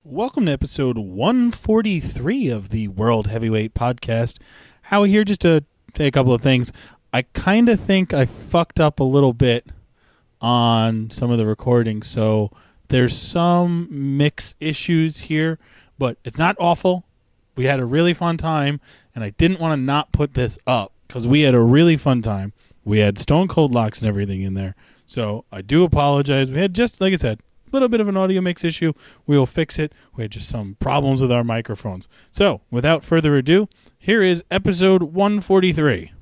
Welcome to episode 143 of the World Heavyweight Podcast. Howie here just to say a couple of things. I kind of think I fucked up a little bit on some of the recordings, so there's some mix issues here, but it's not awful. We had a really fun time, and I didn't want to not put this up because we had a really fun time. We had Stone Cold Locks and everything in there, so I do apologize. We had just, like I said, little bit of an audio mix issue. We will fix it. We had just some problems with our microphones. So, without further ado, here is episode 143.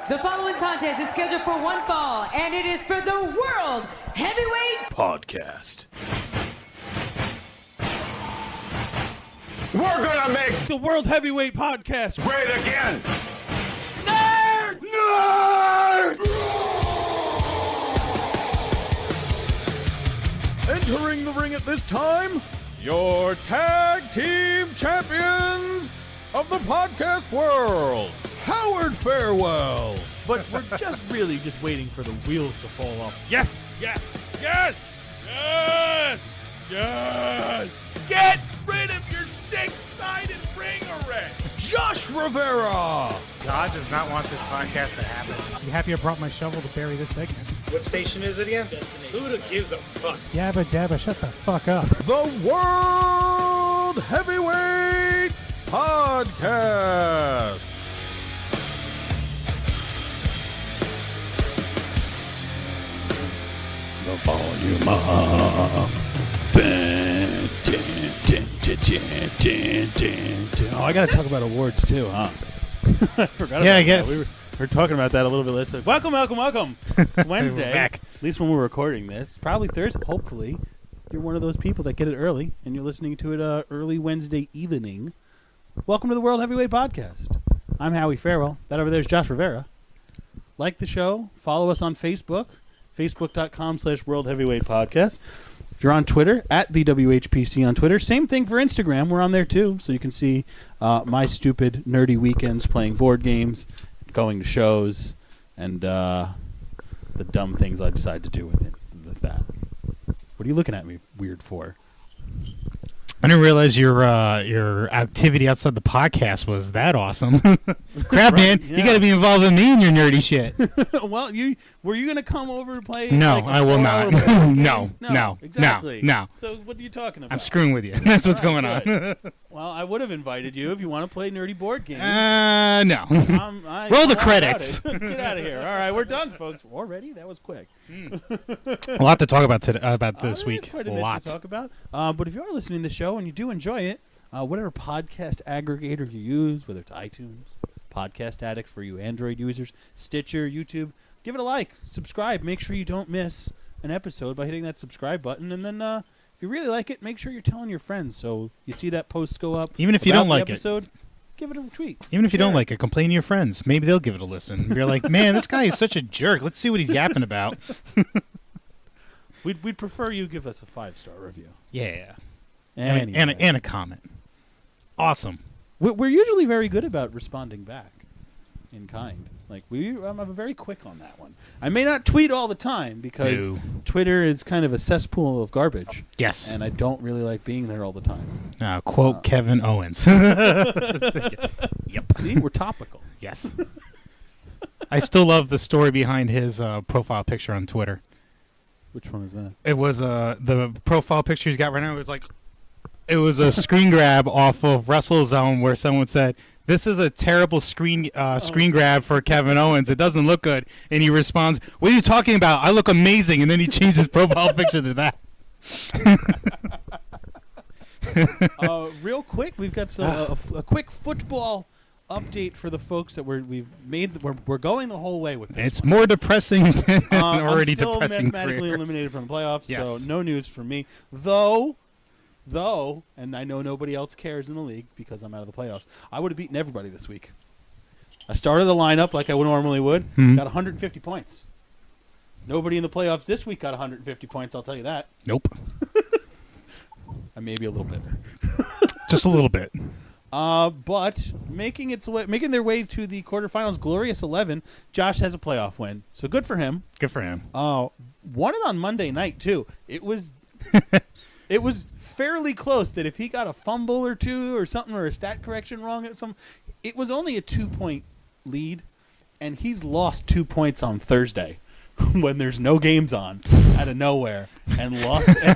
The following contest is scheduled for one fall, and it is for the World Heavyweight Podcast. We're gonna make The World Heavyweight Podcast. great again. Nerd! Nerd! Entering the ring at this time, your tag team champions of the podcast world, Howard Farewell. But we're just waiting for the wheels to fall off. Yes, yes, yes, yes, yes. Get rid of your six-sided ring already. Josh Rivera. God does not want this podcast to happen. You happy I brought my shovel to bury this segment? What station is it again? Who gives a fuck? Yabba dabba, shut the fuck up. The World Heavyweight Podcast. The volume up. Oh, I got to talk about awards too, huh? I forgot about Yeah, I that. guess. We were talking about that a little bit later. Welcome. It's Wednesday. We're back. At least when we're recording this. Probably Thursday. Hopefully, you're one of those people that get it early, and you're listening to it early Wednesday evening. Welcome to the World Heavyweight Podcast. I'm Howie Farewell. That over there is Josh Rivera. Like the show. Follow us on Facebook. Facebook.com/World Heavyweight Podcast. If you're on Twitter, at the WHPC on Twitter. Same thing for Instagram. We're on there too, so you can see my stupid, nerdy weekends playing board games, going to shows, and the dumb things I decide to do with that. What are you looking at me weird for? I didn't realize your activity outside the podcast was that awesome. Crap, man, yeah. you got to be involved with me in your nerdy shit. Well, were you going to come over to play? No, like, a I will 4-hour not. board game? No, exactly. no. So what are you talking about? I'm screwing with you. That's what's going on. Good. Well, I would have invited you if you want to play nerdy board games. No. I Roll the all credits. about it. Get out of here. All right, we're done, folks. Already? That was quick. A lot to talk about today, about this There's week. quite a A bit lot. to talk about. But if you are listening to the show and you do enjoy it, whatever podcast aggregator you use, whether it's iTunes, Podcast Addict for you Android users, Stitcher, YouTube, give it a like, subscribe. Make sure you don't miss an episode by hitting that subscribe button. And then if you really like it, make sure you're telling your friends. So you see that post go up. Even if you about don't the like it. episode, give it a tweet. Even if you don't Share like it, complain to your friends. Maybe they'll give it a listen. You're like, man, this guy is such a jerk. Let's see what he's yapping about. We'd prefer you give us a 5-star review. Yeah. Anyway. And a comment. Awesome. We're usually very good about responding back in kind. Like I'm very quick on that one. I may not tweet all the time because No. Twitter is kind of a cesspool of garbage. Yes. And I don't really like being there all the time. Quote Kevin Owens. Yep. See, we're topical. Yes. I still love the story behind his profile picture on Twitter. Which one is that? It was the profile picture he's got right now. It was a screen grab off of WrestleZone where someone said, "This is a terrible screen grab for Kevin Owens. It doesn't look good." And he responds, "What are you talking about? I look amazing." And then he changed his profile picture to that. Real quick, we've got a quick football update for the folks that we're going the whole way with this. It's more depressing than an already I'm still depressing mathematically career. eliminated from the playoffs, Yes. so no news for me. Though Though, and I know nobody else cares in the league because I'm out of the playoffs, I would have beaten everybody this week. I started a lineup like I normally would, got 150 points. Nobody in the playoffs this week got 150 points, I'll tell you that. Nope. I may be a little bitter. Just a little bit. But making their way to the quarterfinals, Glorious 11, Josh has a playoff win. So good for him. Good for him. Won it on Monday night, too. It was fairly close that if he got a fumble or two or something or a stat correction wrong at it was only a 2-point lead, and he's lost 2 points on Thursday when there's no games on out of nowhere and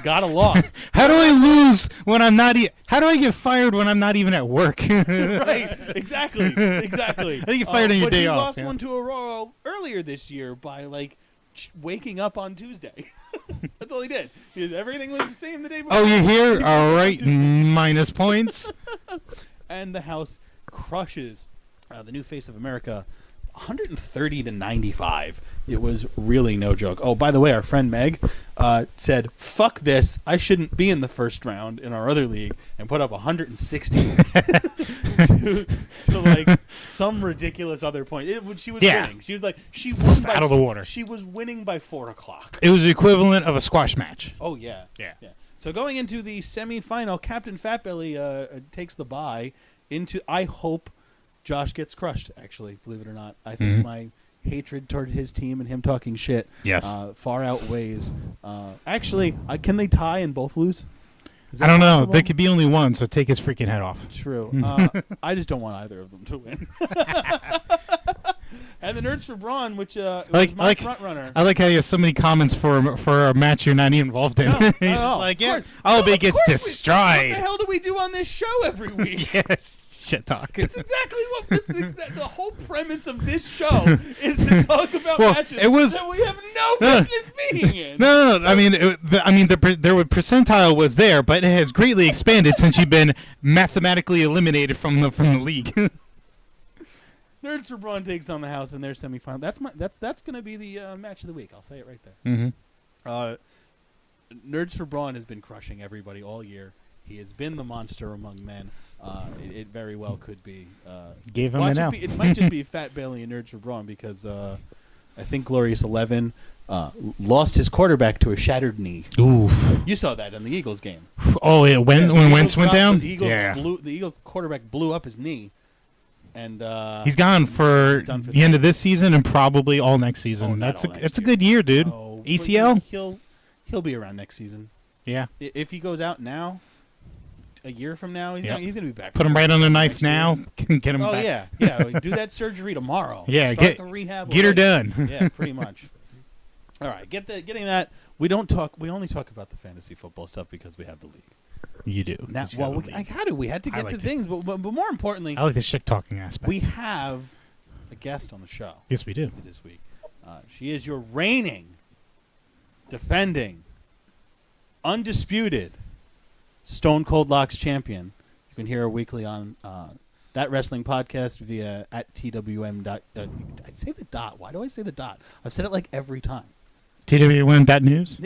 got a loss. How do I lose when I'm not? How do I get fired when I'm not even at work? Right, exactly. How do you get fired on your day off? But he lost one to Aurora earlier this year by waking up on Tuesday. That's all he did. Everything was the same the day before. Oh, you're here? All right, minus points. And the house crushes the new face of America 130-95. It was really no joke. Oh, by the way, our friend Meg said, "Fuck this! I shouldn't be in the first round in our other league," and put up 160 to some ridiculous other point. She was winning. She was she won out of the water. She was winning by 4:00. It was the equivalent of a squash match. Oh yeah. Yeah. So going into the semifinal, Captain Fatbelly takes the bye into. I hope Josh gets crushed, actually, believe it or not. I think my hatred toward his team and him talking shit far outweighs. Actually, can they tie and both lose? I don't know. There could be only one, so take his freaking head off. True. I just don't want either of them to win. And the Nerds for Braun, which was my front runner. I like how you have so many comments for a match you're not even involved in. It gets destroyed. What the hell do we do on this show every week? Yes. Shit talk. It's exactly what the whole premise of this show is, to talk about matches that we have no business being in. No. I mean, the percentile was there, but it has greatly expanded since you've been mathematically eliminated from the league. Nerds for Braun takes on the house in their semifinal. That's going to be the match of the week. I'll say it right there. Nerds for Braun has been crushing everybody all year. He has been the monster among men. It very well could be. Gave him an L. It might just be Fat Bailey and Nerds for Braun because I think Glorious 11 lost his quarterback to a shattered knee. Oof. You saw that in the Eagles game. Oh, yeah, when Wentz went down? The Eagles quarterback blew up his knee. And he's gone for the end of this season and probably all next season. It's a good year, dude. No, ACL? He'll be around next season. Yeah. If he goes out now, a year from now, he's going to be back. Put him right on the knife now. Get him back. Oh, yeah. Do that surgery tomorrow. Yeah, Start the rehab. Get her done. Yeah, pretty much. All right, getting that. We only talk about the fantasy football stuff because we have the league. You do. We had to get to things, but more importantly, I like the shit talking aspect. We have a guest on the show. Yes, we do. This week. She is your reigning, defending, undisputed Stone Cold Locks champion. You can hear her weekly on That Wrestling Podcast via at TWM. I say the dot. Why do I say the dot? I've said it like every time. TWM.news?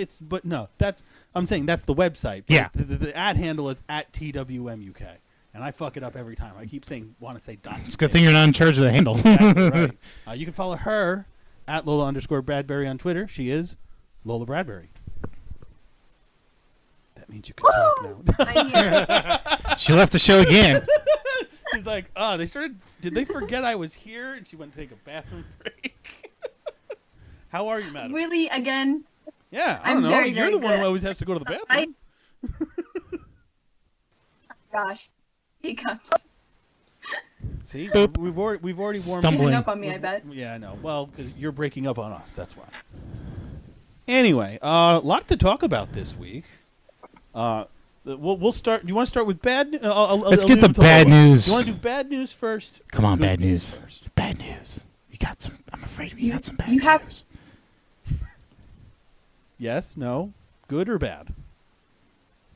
I'm saying that's the website. Yeah. The ad handle is at TWM UK. And I fuck it up every time. I keep want to say dot. It's a good thing you're not in charge of the handle. Exactly right. You can follow her at Lola_Bradbury on Twitter. She is Lola Bradbury. That means you can talk now. I'm here. She left the show again. She's like, did they forget I was here? And she went to take a bathroom break. How are you, madam? Really, again? Yeah, I don't know. Very, You're very the one good. who always has to go to the bathroom. Gosh. He comes. See, Boop. we've already warmed Stumbling. up on me, I bet. Yeah, I know. Well, because you're breaking up on us. That's why. Anyway, a lot to talk about this week. We'll start. Do you want to start with bad? Let's get the bad news. Do you want to do bad news first? Come on, Good bad news. first. Bad news. I'm afraid we got some bad you have- news. Yes. No. Good or bad?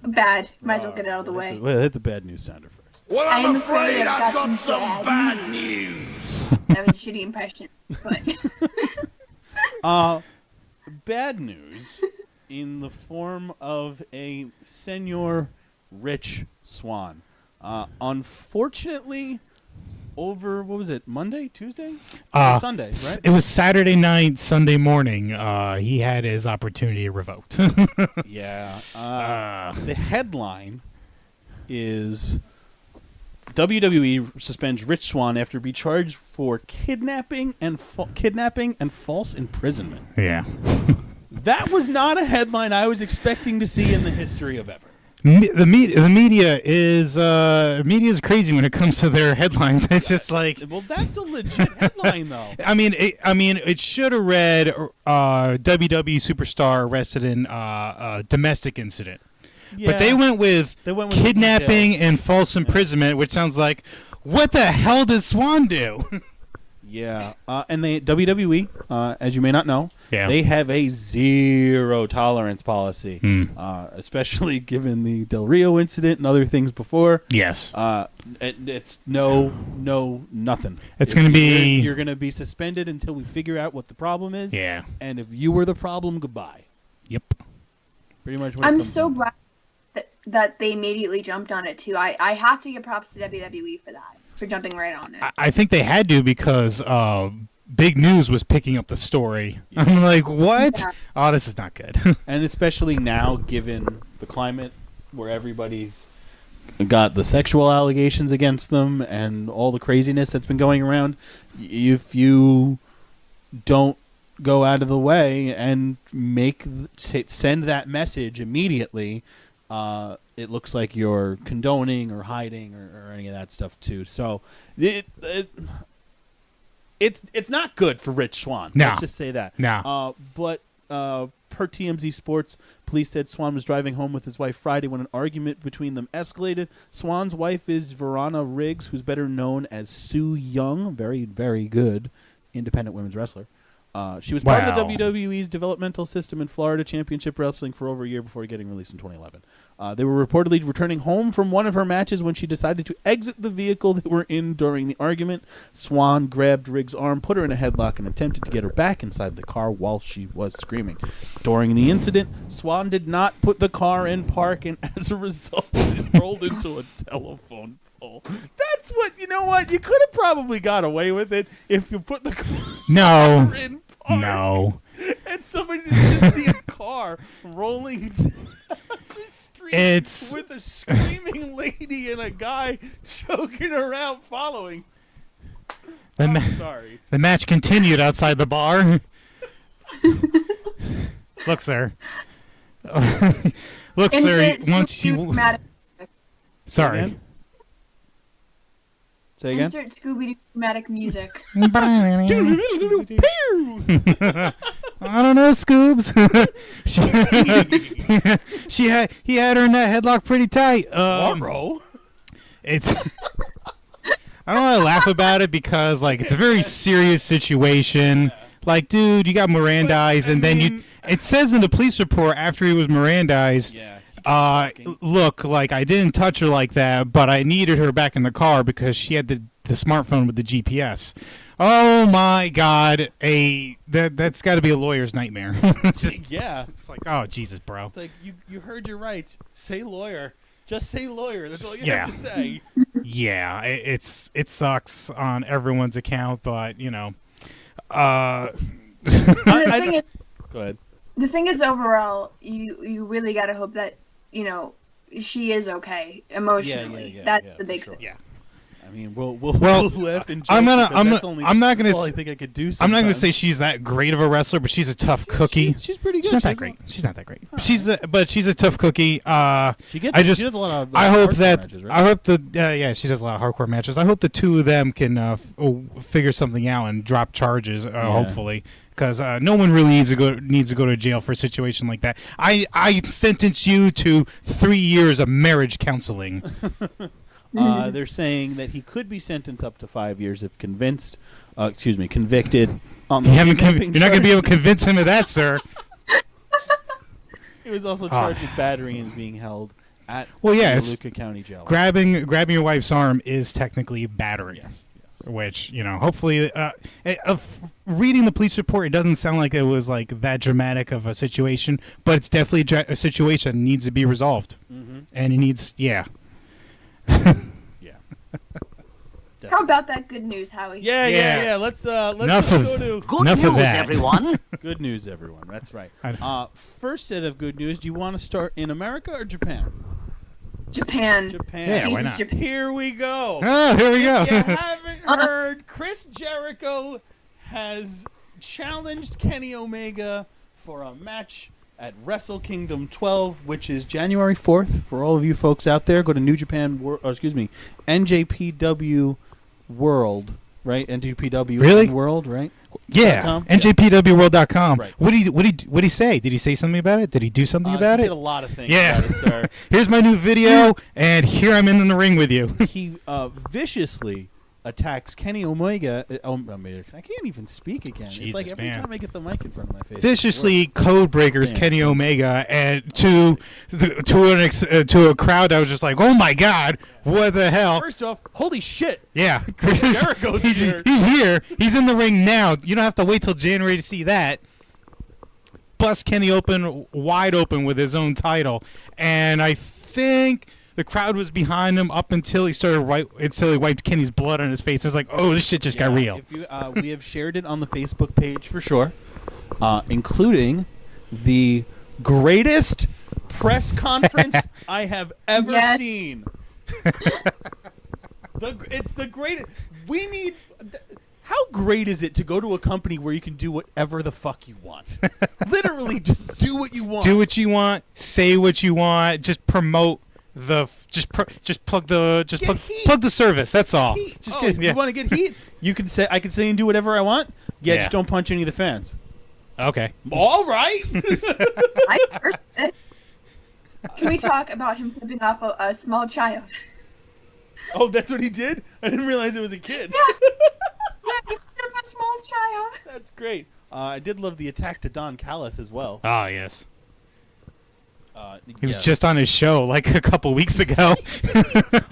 Bad. Might as well get it out of the way. Hit the bad news sounder first. Well, I'm I'm afraid afraid I've got some bad news. That was a shitty impression. But Bad news in the form of a Senor Rich Swann. Unfortunately, over, what was it, Monday, Tuesday? Or Sunday, right? It was Saturday night, Sunday morning. He had his opportunity revoked. Yeah. The headline is WWE suspends Rich Swann after being charged for kidnapping and false imprisonment. Yeah. That was not a headline I was expecting to see in the history of ever. The media is crazy when it comes to their headlines. It's just like, well, that's a legit headline, though. It should have read WWE superstar arrested in domestic incident, but they went with kidnapping details. and false imprisonment, which sounds like, what the hell did Swann do? Yeah, and WWE, as you may not know, Yeah. they have a zero tolerance policy, especially given the Del Rio incident and other things before. Yes. It's nothing. It's going to be... You're going to be suspended until we figure out what the problem is. Yeah. And if you were the problem, goodbye. Yep. Pretty much what it I'm comes so down to. glad that they immediately jumped on it too. I have to give props to WWE for that, for jumping right on it. I think they had to because Big News was picking up the story. Yeah. I'm like, what? Yeah. Oh, this is not good. And especially now, given the climate where everybody's got the sexual allegations against them and all the craziness that's been going around, if you don't go out of the way and send that message immediately, it looks like you're condoning or hiding or any of that stuff too. So it's not good for Rich Swann. No. Let's just say that. No. But per TMZ Sports, police said Swann was driving home with his wife Friday when an argument between them escalated. Swann's wife is Verona Riggs, who's better known as Sue Young, very, very good independent women's wrestler. She was part of the WWE's developmental system in Florida Championship Wrestling for over a year before getting released in 2011. They were reportedly returning home from one of her matches when she decided to exit the vehicle they were in during the argument. Swann grabbed Riggs' arm, put her in a headlock, and attempted to get her back inside the car while she was screaming. During the incident, Swann did not put the car in park, and as a result, it rolled into a telephone pole. That's what, you know what? You could have probably got away with it if you put the car in park. No. And somebody didn't just see a car rolling down the street with a screaming lady and a guy choking around following. Sorry. The match continued outside the bar. Look, sir. Look, sir. Once you. Sorry. Say again? Insert Scooby-Doo dramatic music. I don't know, Scoobs. He had her in that headlock pretty tight. It's I don't want to laugh about it because like it's a very serious situation. Like, dude, you got Mirandized, and then it says in the police report after he was Mirandized. Look, like I didn't touch her like that, but I needed her back in the car because she had the smartphone with the GPS. Oh my God, that's got to be a lawyer's nightmare. It's like, oh Jesus, bro. It's like you heard your rights. Say lawyer. Just say lawyer. That's all you have to say. Yeah, it sucks on everyone's account, but you know. Go ahead. The thing is, overall, you really got to hope that, you know, she is okay emotionally. Yeah, that's the big thing. Yeah. I mean, we'll laugh and joke. I'm not gonna. I think I could do. I'm not gonna say she's that great of a wrestler, but she's a tough cookie. She's pretty good. She's not that great. She's not that great. She's a tough cookie. She does a lot of. I hope that. Matches, right? I hope she does a lot of hardcore matches. I hope the two of them can figure something out and drop charges. Hopefully. Because no one really needs to go to jail for a situation like that. I sentence you to 3 years of marriage counseling. They're saying that he could be sentenced up to 5 years if convicted. You're not going to be able to convince him of that, sir. He was also charged with battery and is being held at yes. Toluca County Jail. Grabbing your wife's arm is technically battery. Yes. Which, hopefully, reading the police report, it doesn't sound like it was like that dramatic of a situation, but it's definitely a situation that needs to be resolved. Mm-hmm. And it needs, Yeah. How about that good news, Howie? Yeah. Let's go to Good Enough of news, that. everyone. good news, everyone. That's right. First set of good news. Do you want to start in America or Japan? Japan. Yeah, why Jesus, not? Japan. Here we go. Oh, here we go. If you haven't heard, Chris Jericho has challenged Kenny Omega for a match at Wrestle Kingdom 12, which is January 4th. For all of you folks out there, go to NJPW World, right? NJPW Really? World, right? Yeah, .com? NJPWworld.com. Right. What did he say? Did he say something about it? Did he do something about He it? did a lot of things Yeah. about it, sir. Here's my new video, and here I'm in the ring with you. He viciously attacks Kenny Omega. I can't even speak again. It's like Jesus, every man. time I get the mic in front of my face. Viciously code breakers Man. Kenny Omega, and to a crowd that was just like, oh my god, what the hell? First off, holy shit. Yeah, Jericho's here. He's here. He's in the ring now. You don't have to wait till January to see that. Bust Kenny wide open with his own title, and I think the crowd was behind him up until he wiped Kenny's blood on his face. It was like, oh, this shit just got real. If you, we have shared it on the Facebook page for sure, including the greatest press conference I have ever seen. It's the greatest. We need. How great is it to go to a company where you can do whatever the fuck you want? Literally, just do what you want. Do what you want. Say what you want. Just promote plug the service. That's all. Just You want to get heat? You can say I can say and do whatever I want. Yeah, just don't punch any of the fans. Okay. All right. I heard it. Can we talk about him flipping off a small child? Oh, that's what he did? I didn't realize it was a kid. Yeah, he flipped a small child. That's great. I did love the attack to Don Callis as well. Oh, yes. He was just on his show like a couple weeks ago.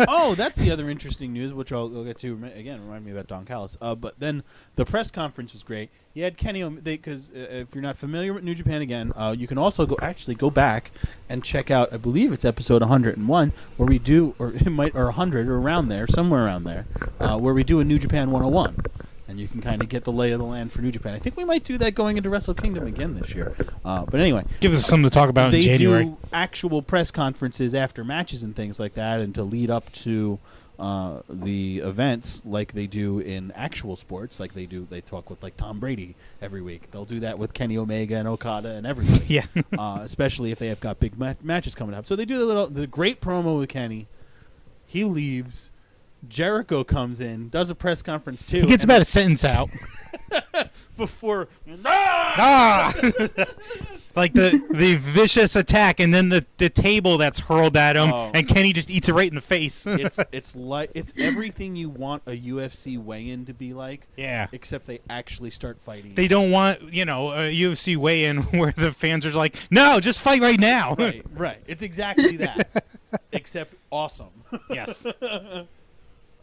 Oh, that's the other interesting news, which I'll get to again. Remind me about Don Callis. But then the press conference was great. You had Kenny because if you're not familiar with New Japan again, you can also go back and check out. I believe it's episode 101 where we do, or 100 or around there, somewhere around there, where we do a New Japan 101. And you can kind of get the lay of the land for New Japan. I think we might do that going into Wrestle Kingdom again this year. But anyway. Give us something to talk about in January. They do actual press conferences after matches and things like that, and to lead up to the events like they do in actual sports. Like they talk with like Tom Brady every week. They'll do that with Kenny Omega and Okada and everybody. Yeah. Especially if they have got big matches coming up. So they do the great promo with Kenny. He leaves. Jericho comes in, does a press conference too. He gets about a sentence out. Before like the vicious attack, and then the table that's hurled at him, and Kenny just eats it right in the face. it's everything you want a UFC weigh-in to be like. Yeah. Except they actually start fighting. They don't want a UFC weigh-in where the fans are like, no, just fight right now. Right. It's exactly that. Except awesome. Yes.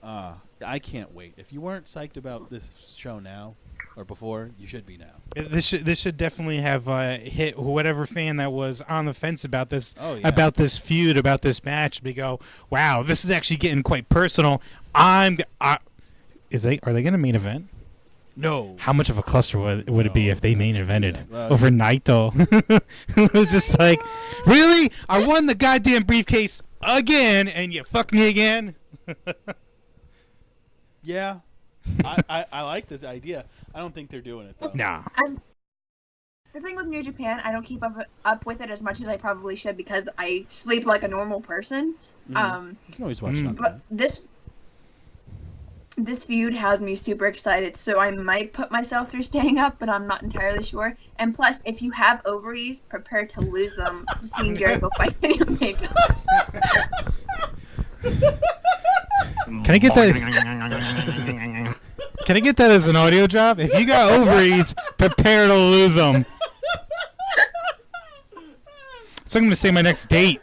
I can't wait. If you weren't psyched about this show now or before, you should be now. This should definitely have hit whatever fan that was on the fence about this about this feud, about this match. We go, wow, this is actually getting quite personal. Are they going to main event? No. How much of a cluster would it be if they main evented overnight though? It was just like, really? I won the goddamn briefcase again, and you fuck me again. Yeah, I like this idea. I don't think they're doing it though. Nah. The thing with New Japan, I don't keep up with it as much as I probably should because I sleep like a normal person. You can always watch it on But this feud has me super excited, so I might put myself through staying up, but I'm not entirely sure. And plus, if you have ovaries, prepare to lose them. Seeing Jericho fight Kenny Omega. Can I get that? Can I get that as an audio drop? If you got ovaries, prepare to lose them. So I'm going to say my next date.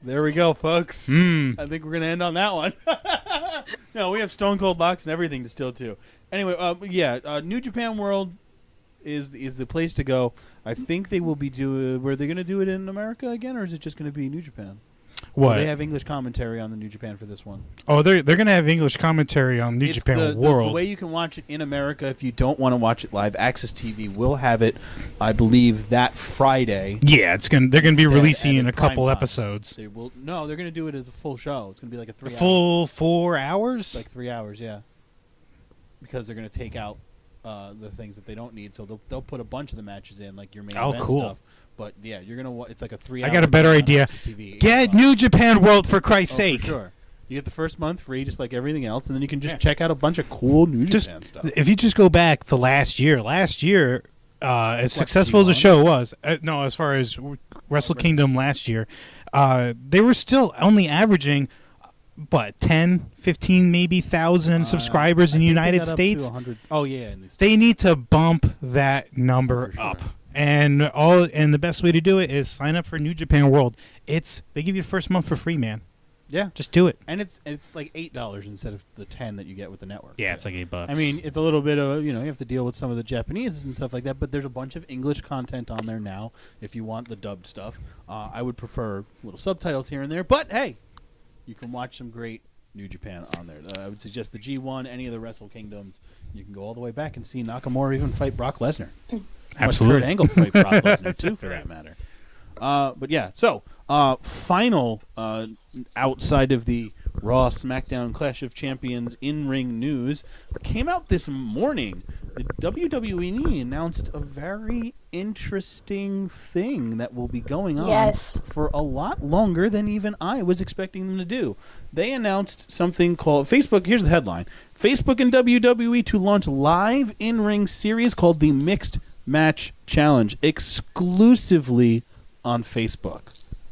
There we go, folks. I think we're going to end on that one. No, we have Stone Cold Locks and everything to steal, too. Anyway, New Japan World is the place to go. I think they will be were they going to do it in America again, or is it just going to be New Japan? What? They have English commentary on the New Japan for this one. Oh, they're going to have English commentary on New Japan World. The way you can watch it in America, if you don't want to watch it live, Access TV will have it, I believe, that Friday. Yeah, they're going to be releasing in a couple episodes. They're going to do it as a full show. It's going to be like a 3 hour. Full 4 hours? Like 3 hours, yeah. Because they're going to take out the things that they don't need, so they'll put a bunch of the matches in, like your main event stuff. But yeah, you're gonna. It's like a 3 hour. I got a better idea. Get New Japan World for Christ's sake. For sure. You get the first month free, just like everything else, and then you can just check out a bunch of cool New Japan stuff. If you just go back to last year, as successful as the show was, as far as Wrestle Kingdom last year, they were still only averaging, 10, 15, maybe 1,000 subscribers in the United States. Oh yeah, they need to bump that number up. And the best way to do it is sign up for New Japan World. They give you the first month for free, man. Yeah, just do it. And it's like $8 instead of the $10 that you get with the network. Yeah, it's like $8. I mean, it's a little bit of you have to deal with some of the Japanese and stuff like that. But there's a bunch of English content on there now. If you want the dubbed stuff, I would prefer little subtitles here and there. But hey, you can watch some great New Japan on there. I would suggest the G1, any of the Wrestle Kingdoms. You can go all the way back and see Nakamura even fight Brock Lesnar. Absolutely. Kurt Angle fight Brock Lesnar too, for that matter. But yeah, so final outside of the Raw SmackDown Clash of Champions in-ring news came out this morning. The WWE announced a very interesting thing that will be going on for a lot longer than even I was expecting them to do. They announced something called Facebook. Here's the headline: Facebook and WWE to launch live in-ring series called the Mixed Match Challenge exclusively on Facebook.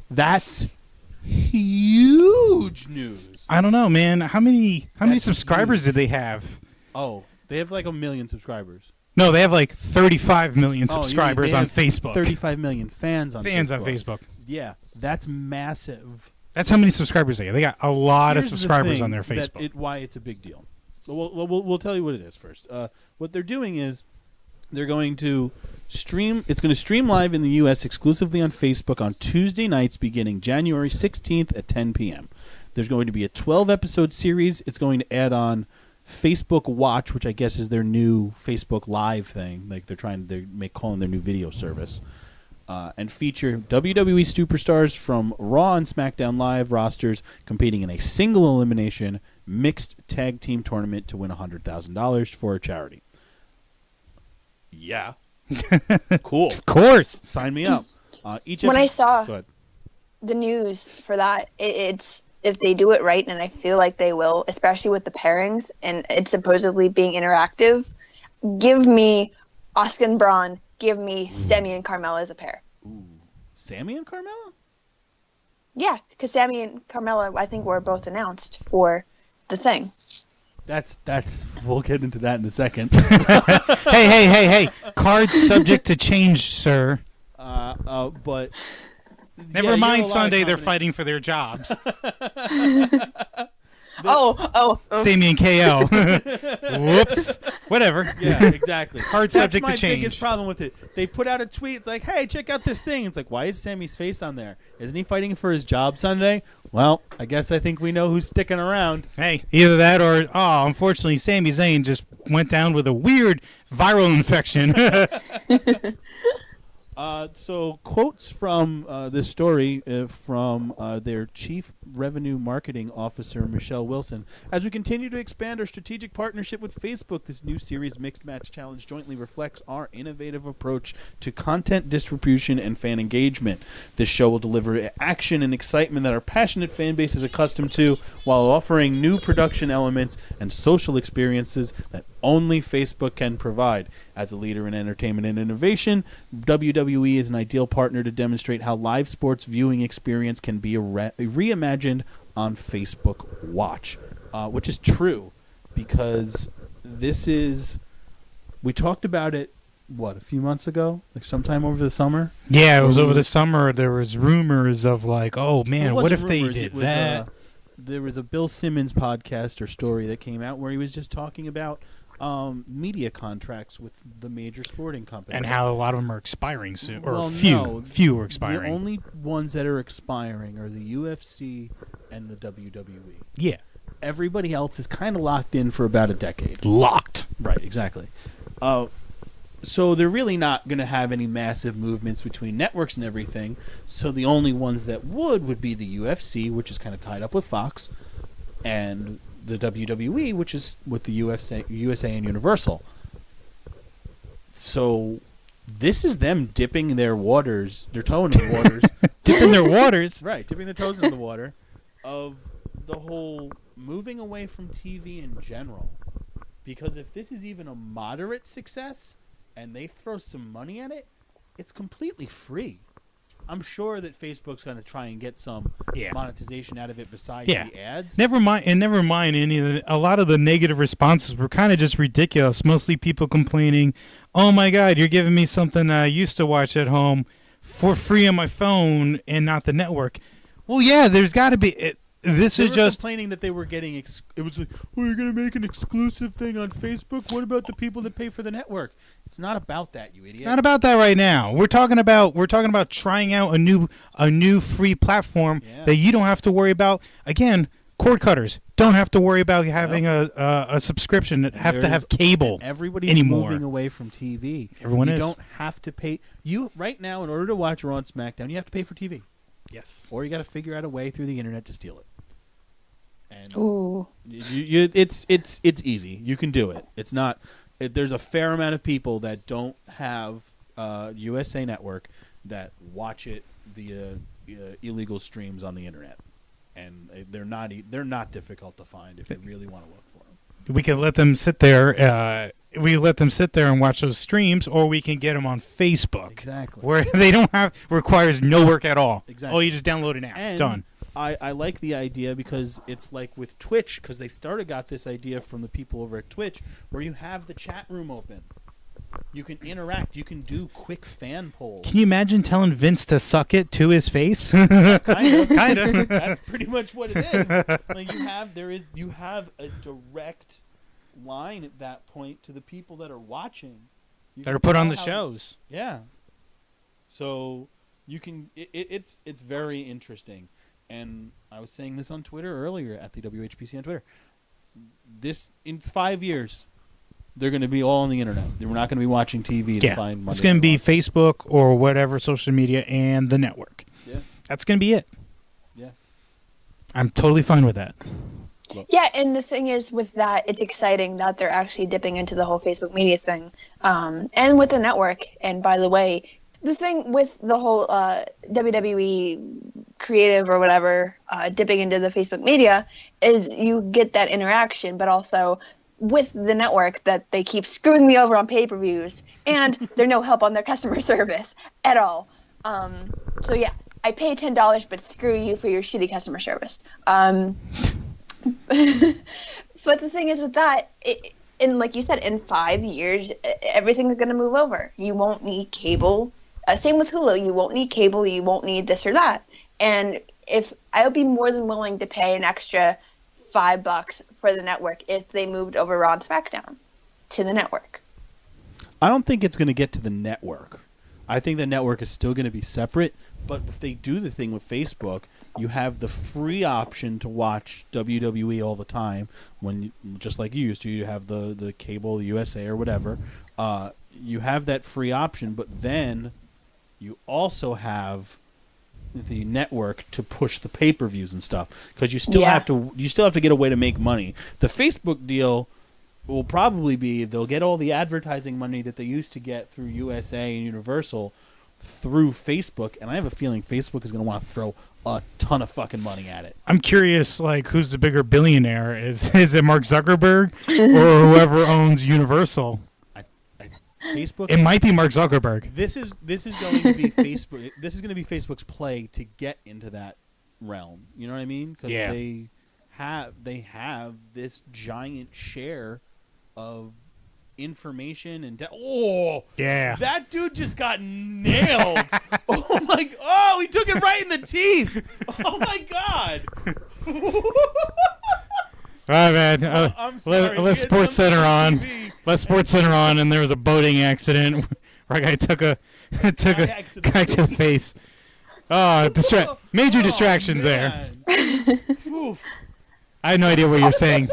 That's huge news. I don't know, man. How many subscribers did they have? Oh, they have like 1 million subscribers. No, they have like 35 million subscribers on Facebook. 35 million fans on Facebook. Yeah, that's massive. That's how many subscribers they have. They got a lot of subscribers on their Facebook. Why it's a big deal. We'll tell you what it is first. What they're doing is they're going to stream. It's going to stream live in the U.S. exclusively on Facebook on Tuesday nights beginning January 16th at 10 p.m. There's going to be a 12-episode series. It's going to add on Facebook Watch, which I guess is their new Facebook Live thing. Like they're calling their new video service, and feature WWE superstars from Raw and SmackDown Live rosters competing in a single elimination mixed tag team tournament to win $100,000 for a charity. Yeah, cool. Of course, sign me up. When I saw the news for that, it's. If they do it right, and I feel like they will, especially with the pairings, and it's supposedly being interactive, give me Asuka and Braun, give me Sammy and Carmella as a pair. Ooh. Sammy and Carmella? Yeah, because Sammy and Carmella, I think, were both announced for the thing. That's. We'll get into that in a second. Hey! Card subject to change, sir. But. Never mind Sunday, they're fighting for their jobs. Sammy and KO. Whoops. Whatever. Yeah, exactly. Hard subject to change. That's my biggest problem with it. They put out a tweet. It's like, hey, check out this thing. It's like, why is Sammy's face on there? Isn't he fighting for his job Sunday? Well, I think we know who's sticking around. Hey, either that or, unfortunately, Sami Zayn just went down with a weird viral infection. So quotes from this story from their Chief Revenue Marketing Officer, Michelle Wilson. As we continue to expand our strategic partnership with Facebook, this new series Mixed Match Challenge jointly reflects our innovative approach to content distribution and fan engagement. This show will deliver action and excitement that our passionate fan base is accustomed to, while offering new production elements and social experiences that only Facebook can provide. As a leader in entertainment and innovation, WWE is an ideal partner to demonstrate how live sports viewing experience can be reimagined on Facebook Watch, which is true because we talked about it a few months ago, like sometime over the summer. Yeah, it was over the summer. There was rumors of like, oh man, what if they did that? There was a Bill Simmons podcast or story that came out where he was just talking about media contracts with the major sporting companies and how a lot of them are expiring soon, or well, few are expiring. The only ones that are expiring are the UFC and the WWE. Yeah, everybody else is kind of locked in for about a decade. Locked. Right, exactly. So they're really not going to have any massive movements between networks and everything. So the only ones that would be the UFC, which is kind of tied up with Fox, and the WWE, which is with the USA and Universal. So this is them dipping their waters, their toe in the waters. Dipping their waters? Right, dipping their toes into the water of the whole moving away from TV in general. Because if this is even a moderate success and they throw some money at it, it's completely free. I'm sure that Facebook's going to try and get some monetization out of it besides the ads. Never mind any of a lot of the negative responses were kind of just ridiculous. Mostly people complaining, "Oh my God, you're giving me something I used to watch at home for free on my phone and not the network." Well, yeah, there's got to be. They were complaining that they were getting. It was like, "Oh, you're going to make an exclusive thing on Facebook? What about the people that pay for the network?" It's not about that, you idiot. It's not about that right now. We're talking about trying out a new free platform that you don't have to worry about. Again, cord cutters don't have to worry about having a subscription. Have to have cable. Everybody's anymore. Moving away from TV. Everyone you is. You don't have to pay. You right now, in order to watch Raw and SmackDown, you have to pay for TV. Yes. Or you got to figure out a way through the internet to steal it. And it's easy. You can do it. It's not. There's a fair amount of people that don't have USA Network that watch it via illegal streams on the internet, and they're not difficult to find if you really want to look for them. We can let them sit there. We let them sit there and watch those streams, or we can get them on Facebook. Exactly. Where they don't requires no work at all. Exactly. Oh, you just download it now. And done. I like the idea because it's like with Twitch, because they got this idea from the people over at Twitch, where you have the chat room open. You can interact. You can do quick fan polls. Can you imagine telling Vince to suck it to his face? Kind of. That's pretty much what it is. Like you have a direct line at that point to the people that are watching. That are put on the shows. Yeah. So you can. It's very interesting. And I was saying this on Twitter earlier at the WHPC on Twitter. This in 5 years, they're going to be all on the internet. We're not going to be watching TV to find money. It's going to be Facebook or whatever social media and the network. Yeah, that's going to be it. Yes, I'm totally fine with that. Yeah, and the thing is with that, it's exciting that they're actually dipping into the whole Facebook media thing, and with the network. And by the way, the thing with the whole WWE creative or whatever dipping into the Facebook media is you get that interaction, but also with the network that they keep screwing me over on pay-per-views, and they're no help on their customer service at all. So yeah, I pay $10, but screw you for your shitty customer service. But the thing is with that, and like you said, in 5 years, everything is going to move over. You won't need cable. Same with Hulu. You won't need cable. You won't need this or that. And if I would be more than willing to pay an extra $5 for the network if they moved over Raw and SmackDown to the network. I don't think it's going to get to the network. I think the network is still going to be separate. But if they do the thing with Facebook, you have the free option to watch WWE all the time. Just like you used to, you have the cable, the USA or whatever. You have that free option, but then you also have the network to push the pay-per-views and stuff, because you still have to get a way to make money. The Facebook deal will probably be they'll get all the advertising money that they used to get through USA and Universal through Facebook, and I have a feeling Facebook is going to want to throw a ton of fucking money at it. I'm curious, like, who's the bigger billionaire? Is it Mark Zuckerberg or whoever owns Universal? Facebook. It might be Mark Zuckerberg. This is going to be Facebook. This is going to be Facebook's play to get into that realm. You know what I mean? Because they have this giant share of information and Yeah. that dude just got nailed. Oh my! Oh, he took it right in the teeth. Oh my god! All right, man. I'm sorry. Let's Sports Center on. Let's Sports Center on, and there was a boating accident where a guy took a guy to the face. Oh, major distractions there. Oof. I have no idea what you're saying.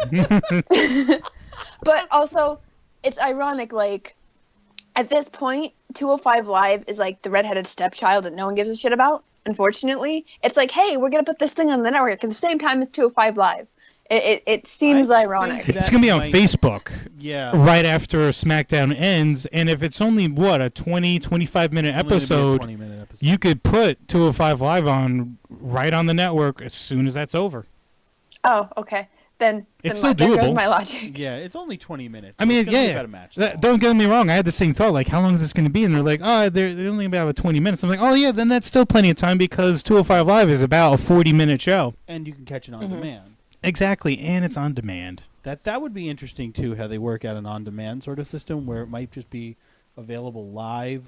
But also, it's ironic, like, at this point, 205 Live is like the redheaded stepchild that no one gives a shit about, unfortunately. It's like, hey, we're going to put this thing on the network at the same time as 205 Live. It seems ironic. It's going to be on Facebook right after SmackDown ends, and if it's only, a 20, 25-minute episode, you could put 205 Live on right on the network as soon as that's over. Oh, okay. Then it's still there doable. goes my logic. Yeah, it's only 20 minutes. I mean, it's gonna be about a match, don't get me wrong. I had the same thought. Like, how long is this going to be? And they're like, oh, they're only about 20 minutes. I'm like, oh, yeah, then that's still plenty of time because 205 Live is about a 40-minute show. And you can catch it on demand. Exactly, and it's on demand. That would be interesting, too, how they work out an on-demand sort of system where it might just be available live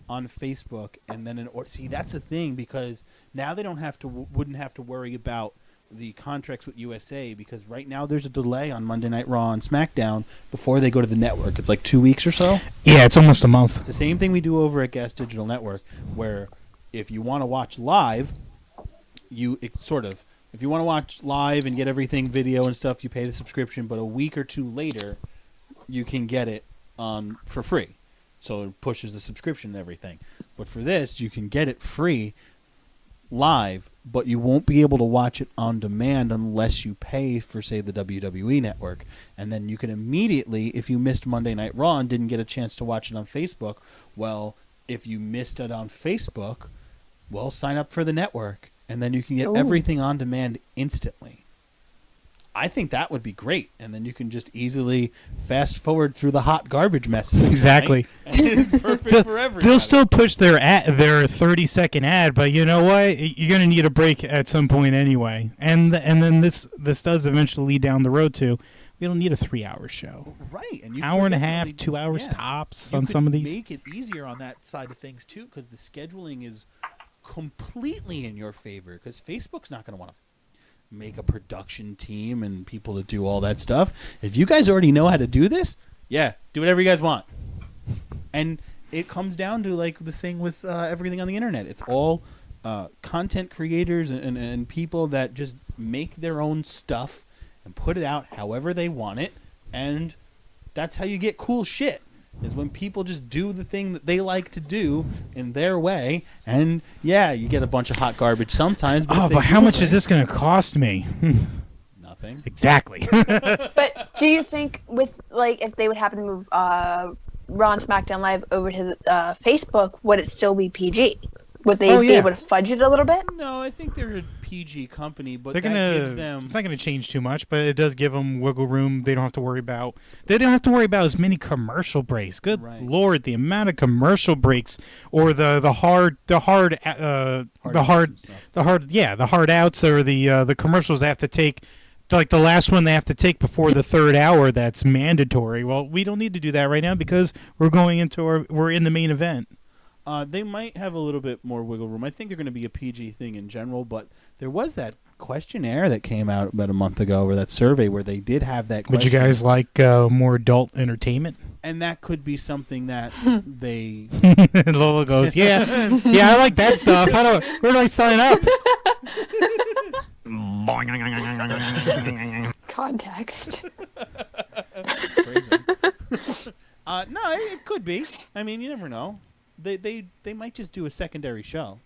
on Facebook. And then, see, that's the thing because now they wouldn't have to worry about the contracts with USA because right now there's a delay on Monday Night Raw and SmackDown before they go to the network. It's like 2 weeks or so. Yeah, it's almost a month. It's the same thing we do over at Gas Digital Network where if you want to watch live, if you want to watch live and get everything video and stuff, you pay the subscription, but a week or two later you can get it for free. So it pushes the subscription and everything. But for this, you can get it free live, but you won't be able to watch it on demand unless you pay for, say, the WWE Network. And then you can immediately, if you missed Monday Night Raw and didn't get a chance to watch it on Facebook, well, if you missed it on Facebook, well, sign up for the network, and then you can get everything on demand instantly. I think that would be great, and then you can just easily fast forward through the hot garbage messes. Exactly. And it's perfect for everybody. They'll still push their 30-second ad, but you know what? You're going to need a break at some point anyway. And then this does eventually lead down the road to we don't need a 3-hour show. Right. And you hour and a half, 2 hours tops on some of these. You could make it easier on that side of things too, because the scheduling is completely in your favor. Because Facebook's not going to want to make a production team and people to do all that stuff. If you guys already know how to do this, do whatever you guys want. And it comes down to like the thing with everything on the internet. It's all content creators and people that just make their own stuff and put it out however they want it. And that's how you get cool shit, is when people just do the thing that they like to do in their way. And you get a bunch of hot garbage sometimes. But how much is this going to cost me? Nothing. Exactly. But do you think if they would happen to move Raw and SmackDown Live over to Facebook, would it still be PG? Would they be able to fudge it a little bit? No, I think they're a PG company, but gives them. It's not going to change too much, but it does give them wiggle room. They don't have to worry about. They don't have to worry about as many commercial breaks. Good Lord, the amount of commercial breaks, or the hard outs, or the commercials they have to take. Like the last one they have to take before the third hour, that's mandatory. Well, we don't need to do that right now because we're in the main event. They might have a little bit more wiggle room. I think they're going to be a PG thing in general, but there was that questionnaire that came out about a month ago, or that survey where they did have that question. Would you guys like more adult entertainment? And that could be something that they... Lola goes, yeah, I like that stuff. Where do I sign up? Context. No, it could be. I mean, you never know. They might just do a secondary show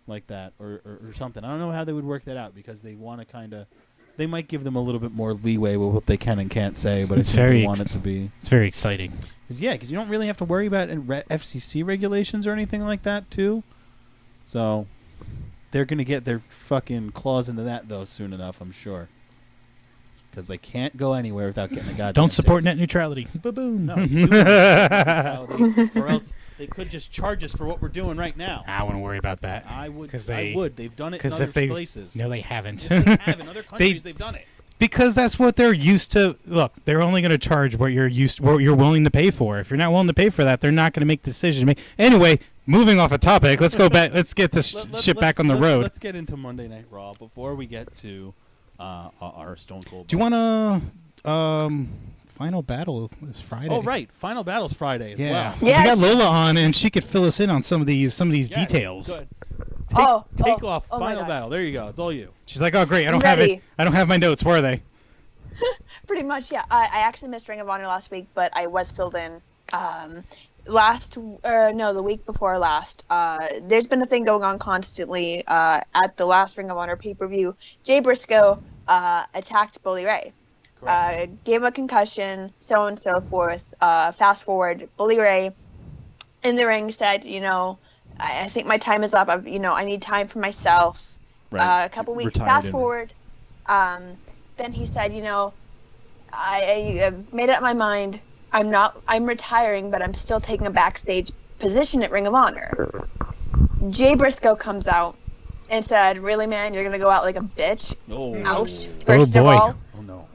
like that or something. I don't know how they would work that out, because they want to kind of... They might give them a little bit more leeway with what they can and can't say, but I think they want it to be... It's very exciting. Because you don't really have to worry about FCC regulations or anything like that, too. So they're going to get their fucking claws into that, though, soon enough, I'm sure. Because they can't go anywhere without getting a goddamn Don't support taste. net neutrality. Ba-boom. No, you do want neutrality, or else they could just charge us for what we're doing right now. I wouldn't worry about that. I would. They've done it in other places. No, they haven't. Yes, they have. In other countries, they've done it. Because that's what they're used to. Look, they're only going to charge what you're willing to pay for. If you're not willing to pay for that, they're not going to make decisions. Anyway, moving off a topic, let's go back. Let's get this shit back on the road. Let's get into Monday Night Raw before we get to our Stone Cold. Do you want to? Final Battle is Friday. Oh, right. Final Battle's Friday as well. Yes. We got Lola on, and she could fill us in on some of these details. Good. Oh, Take off oh my Final God. Battle. There you go. It's all you. She's like, oh, great. I don't I'm have ready. it. I don't have my notes. Where are they? Pretty much, yeah. I actually missed Ring of Honor last week, but I was filled in the week before last. There's been a thing going on constantly at the last Ring of Honor pay-per-view. Jay Briscoe attacked Bully Ray. Gave him a concussion, so on and so forth. Fast forward, Bully Ray in the ring said, I think my time is up. I need time for myself. Right. A couple weeks. Retired Fast him. forward. Then he said, I've made up my mind. I'm retiring, but I'm still taking a backstage position at Ring of Honor. Jay Briscoe comes out and said, really, man, you're going to go out like a bitch? Oh. Ouch. First of boy. all, Oh, no.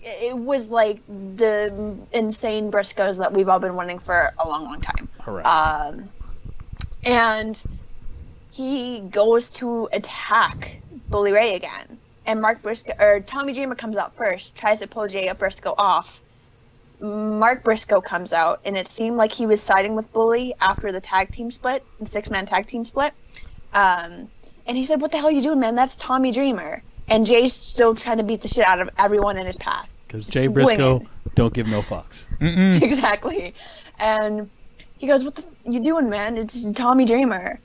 it was like the insane Briscoes that we've all been wanting for a long, long time. Correct. And he goes to attack Bully Ray again. And Tommy Dreamer comes out first, tries to pull Jay Briscoe off. Mark Briscoe comes out, and it seemed like he was siding with Bully after the tag team split, the 6-man tag team split. And he said, what the hell are you doing, man? That's Tommy Dreamer. And Jay's still trying to beat the shit out of everyone in his path. Because Jay Briscoe don't give no fucks. Exactly. And he goes, what the you doing, man? It's Tommy Dreamer.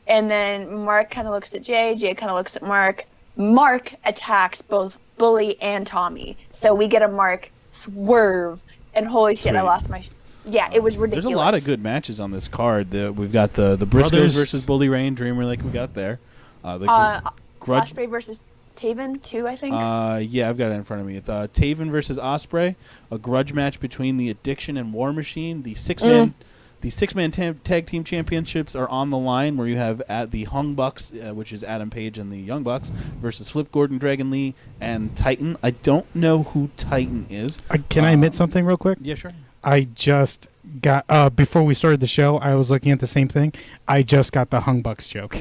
And then Mark kind of looks at Jay. Jay kind of looks at Mark. Mark attacks both Bully and Tommy. So we get a Mark swerve. And holy shit, I Sweet. lost my... Yeah, it was ridiculous. There's a lot of good matches on this card. We've got the Briscoes Brothers versus Bully Ray and Dreamer like we got there. Grudge. Osprey versus Taven, too, I think. Yeah, I've got it in front of me. It's Taven versus Osprey, a grudge match between the Addiction and War Machine. The six-man tag team championships are on the line, where you have at the Hung Bucks, which is Adam Page and the Young Bucks, versus Flip Gordon, Dragon Lee, and Titan. I don't know who Titan is. Can I admit something real quick? Yeah, sure. I just got before we started the show, I was looking at the same thing. I just got the Hung Bucks joke.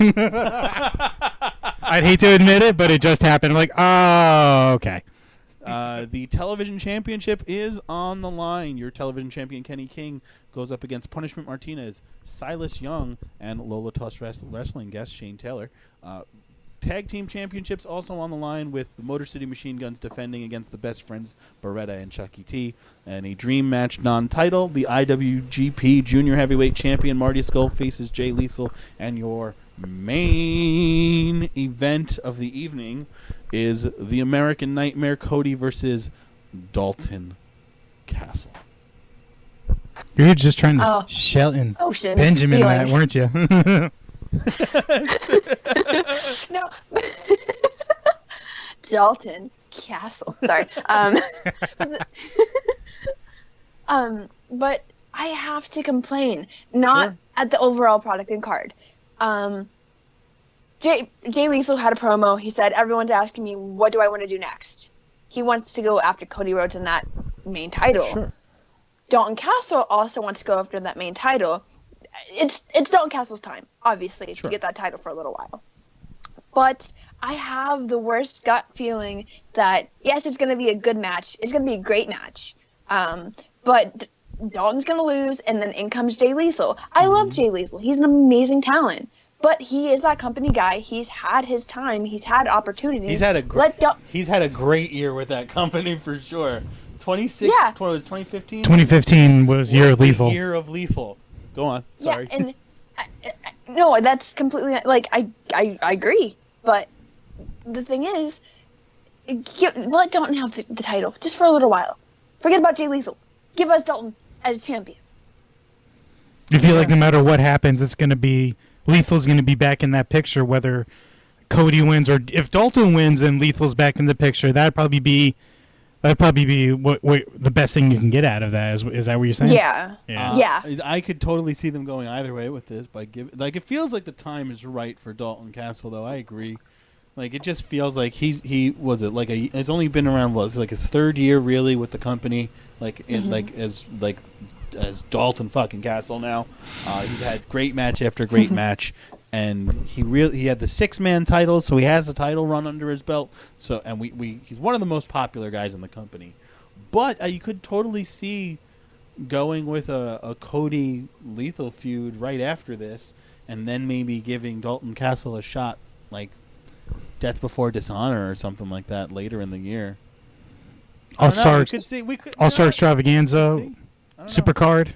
I'd hate to admit it, but it just happened. I'm like, oh, okay. The television championship is on the line. Your television champion, Kenny King, goes up against Punishment Martinez, Silas Young, and Lola Talks Wrestling guest Shane Taylor. Tag team championships also on the line, with the Motor City Machine Guns defending against the Best Friends Beretta and Chucky T. And a dream match non-title, the IWGP Junior Heavyweight Champion Marty Scurll faces Jay Lethal. And your main event of the evening is the American Nightmare, Cody versus Dalton Castle. You were just trying to Oh. Shelton Shit. Benjamin Feelings. that, weren't you? No. Dalton Castle. Sorry. But I have to complain. Not Sure. at the overall product and card. Jay Lethal had a promo. He said, everyone's asking me, what do I want to do next? He wants to go after Cody Rhodes in that main title. Sure. Dalton Castle also wants to go after that main title. It's Dalton Castle's time, obviously, Sure. to get that title for a little while. But I have the worst gut feeling that, yes, it's going to be a good match. It's going to be a great match. But Dalton's going to lose, and then in comes Jay Lethal. I love Jay Lethal. He's an amazing talent. But he is that company guy. He's had his time. He's had opportunities. He's had a great year with that company for sure. 26. Yeah. What was it, 2015? 2015 was year of Lethal. Year of Lethal. Go on. Sorry. Yeah, and no, that's completely like I agree. But the thing is, let Dalton have the title just for a little while. Forget about Jay Lethal. Give us Dalton as champion. You feel like no matter what happens, it's going to be Lethal's going to be back in that picture, whether Cody wins or if Dalton wins and Lethal's back in the picture. That'd probably be what the best thing you can get out of that. Is that what you're saying? Yeah. Yeah. I could totally see them going either way with this. It feels like the time is right for Dalton Castle, though. I agree. Like it just feels like he was it like he's only been around it's like his third year really with the company, like in as Dalton fucking Castle now. He's had great match after great match, and he had the 6-man title, so he has a title run under his belt. So and he's one of the most popular guys in the company, but you could totally see going with a Cody Lethal feud right after this, and then maybe giving Dalton Castle a shot like Death Before Dishonor or something like that later in the year. All-Star All-Star Extravaganza, Supercard.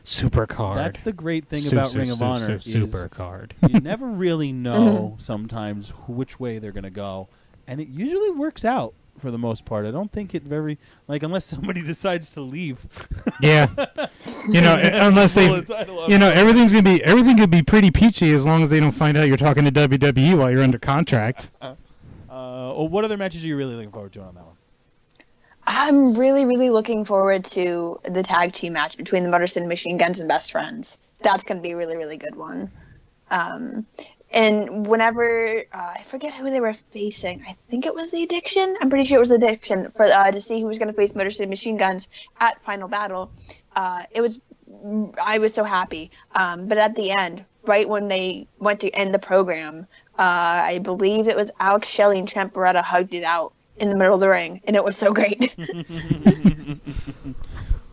That's the great thing about Ring of Honor. Supercard. You never really know sometimes which way they're going to go, and it usually works out for the most part. I don't think it unless somebody decides to leave. Yeah, unless everything could be pretty peachy as long as they don't find out you're talking to WWE while you're under contract. What other matches are you really looking forward to on that one? I'm really, really looking forward to the tag team match between the Motor City Machine Guns and Best Friends. That's going to be a really, really good one. And whenever I forget who they were facing, I think it was the Addiction. I'm pretty sure it was the Addiction for to see who was going to face Motor City Machine Guns at Final Battle. I was so happy. But at the end, right when they went to end the program, I believe it was Alex Shelley and Trent Beretta hugged it out in the middle of the ring, and it was so great.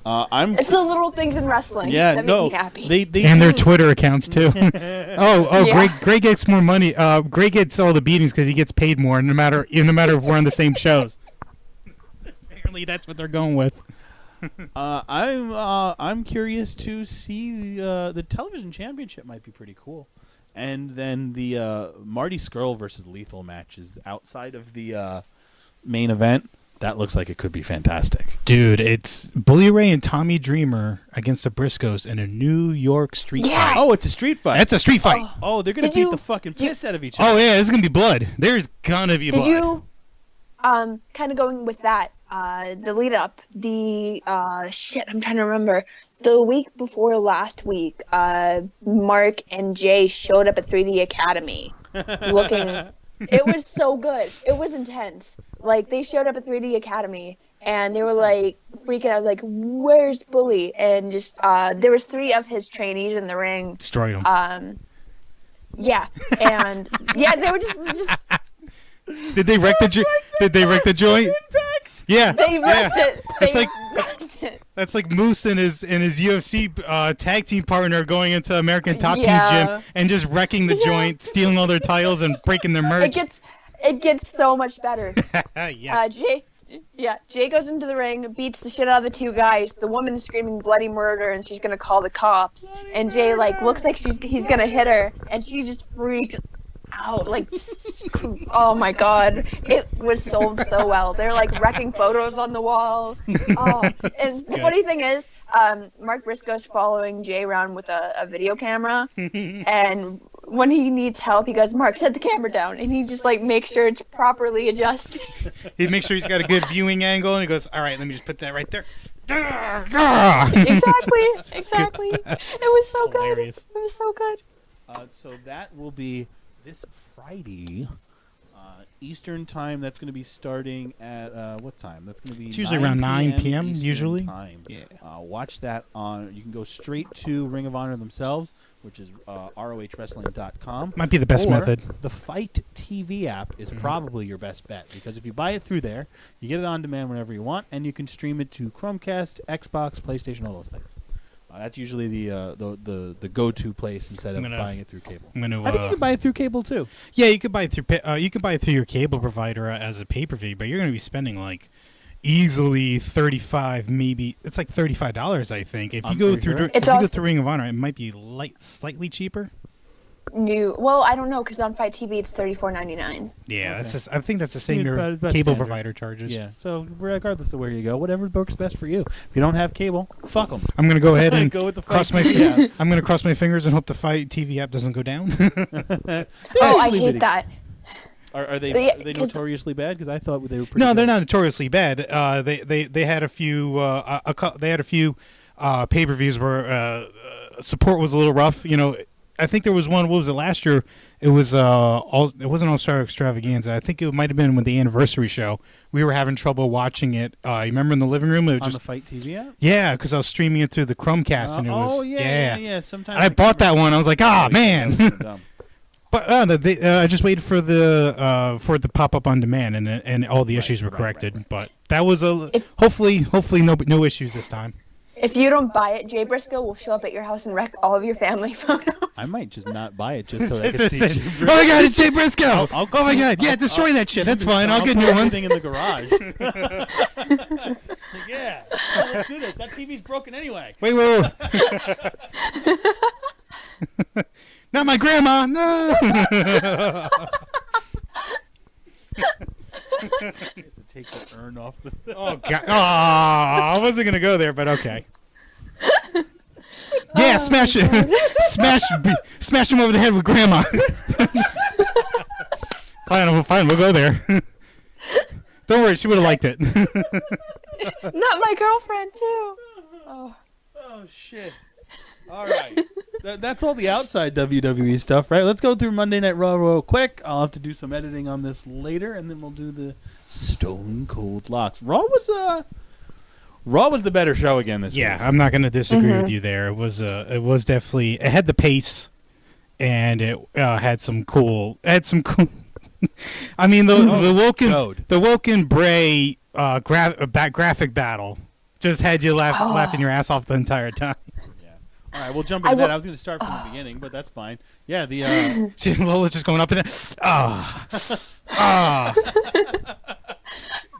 It's the little things in wrestling that make me happy. And their Twitter accounts, too. Yeah. Greg gets more money. Greg gets all the beatings because he gets paid more, no matter if we're on the same shows. Apparently, that's what they're going with. I'm curious to see the television championship might be pretty cool, and then the Marty Scurll versus Lethal match is outside of the main event. That looks like it could be fantastic. Dude, it's Bully Ray and Tommy Dreamer against the Briscoes in a New York street fight. Oh, it's a street fight. It's a street fight. Oh, they're going to beat the fucking piss out of each other. Oh, yeah, there's going to be blood. There's going to be blood. Did you, kind of going with that, the lead up, I'm trying to remember. The week before last week, Mark and Jay showed up at 3D Academy looking... It was so good. It was intense. Like, they showed up at 3D Academy, and they were, like, freaking out, like, where's Bully? And just, there was 3 of his trainees in the ring. Destroyed them. Yeah. And, yeah, they were just... Did they wreck the joint? Impact. Yeah. They wrecked it. Wrecked it. That's like Moose and his UFC tag team partner going into American Top Team gym and just wrecking the joint, stealing all their titles and breaking their merch. It gets so much better. Yes. Jay goes into the ring, beats the shit out of the 2 guys. The woman is screaming bloody murder, and she's gonna call the cops. And Jay looks like he's gonna hit her, and she just freaks out. Oh my god, it was sold so well. They're wrecking photos on the wall. And the funny thing is, Mark Briscoe's following Jay around with a video camera, and when he needs help, he goes, Mark, set the camera down, and he just makes sure it's properly adjusted. He makes sure he's got a good viewing angle, and he goes, all right, let me just put that right there. Exactly. It was so good. It was so good. So that will be this Friday, Eastern time. That's going to be starting at what time? That's going to be. It's usually around 9 p.m. Eastern usually. Time. Yeah. Watch that on. You can go straight to Ring of Honor themselves, which is ROHWrestling.com. Might be the best method. The Fight TV app is probably your best bet, because if you buy it through there, you get it on demand whenever you want, and you can stream it to Chromecast, Xbox, PlayStation, all those things. That's usually the go-to place instead of buying it through cable. I think you can buy it through cable too. Yeah, you could buy it through your cable provider as a pay-per-view, but you're going to be spending easily $35, maybe it's $35. I think if you go through Ring of Honor, it might be slightly cheaper. Well, I don't know, because on Fight TV it's $34.99. Yeah, okay. I think that's the same your cable standard provider charges. Yeah, so regardless of where you go, whatever works best for you. If you don't have cable, fuck them. I'm gonna go ahead and go with the cross my I'm gonna cross my fingers and hope the Fight TV app doesn't go down. I hate that. Are they notoriously bad? Because I thought they were pretty. No, good. They're not notoriously bad. They had a few pay-per-views where support was a little rough. I think there was one. What was it last year? It was it wasn't All-Star Extravaganza. I think it might have been with the anniversary show. We were having trouble watching it. You remember in the living room? It was On just the Fight TV app? yeah, because I was streaming it through the Chromecast, and it was yeah. Sometimes I bought that one. I was like, man. Dumb. But I just waited for for it to pop up on demand, and all the issues were corrected. Right. But that was hopefully no issues this time. If you don't buy it, Jay Briscoe will show up at your house and wreck all of your family photos. I might just not buy it just so I can see Jay Oh my God, it's Jay Briscoe! I'll Oh my God, yeah, destroy that shit. That's fine. I'll get put new ones. everything in the garage. Yeah, let's do this. That TV's broken anyway. Wait. Not my grandma. No. To take the urn off the. Oh God! Oh, I wasn't gonna go there, but okay. Yeah, smash him over the head with grandma. Fine, we'll go there. Don't worry, she would have liked it. Not my girlfriend too. Oh shit! All right, that's all the outside WWE stuff, right? Let's go through Monday Night Raw real quick. I'll have to do some editing on this later, and then we'll do the Stone Cold Locks. Raw was the better show again this week. Yeah, I'm not going to disagree with you there. It was definitely, it had the pace, and it had some cool. I mean, the Woken Bray graphic battle just had you laughing your ass off the entire time. All right, we'll jump into that. I was going to start from the beginning, but that's fine. Yeah, Lola's just going up and down.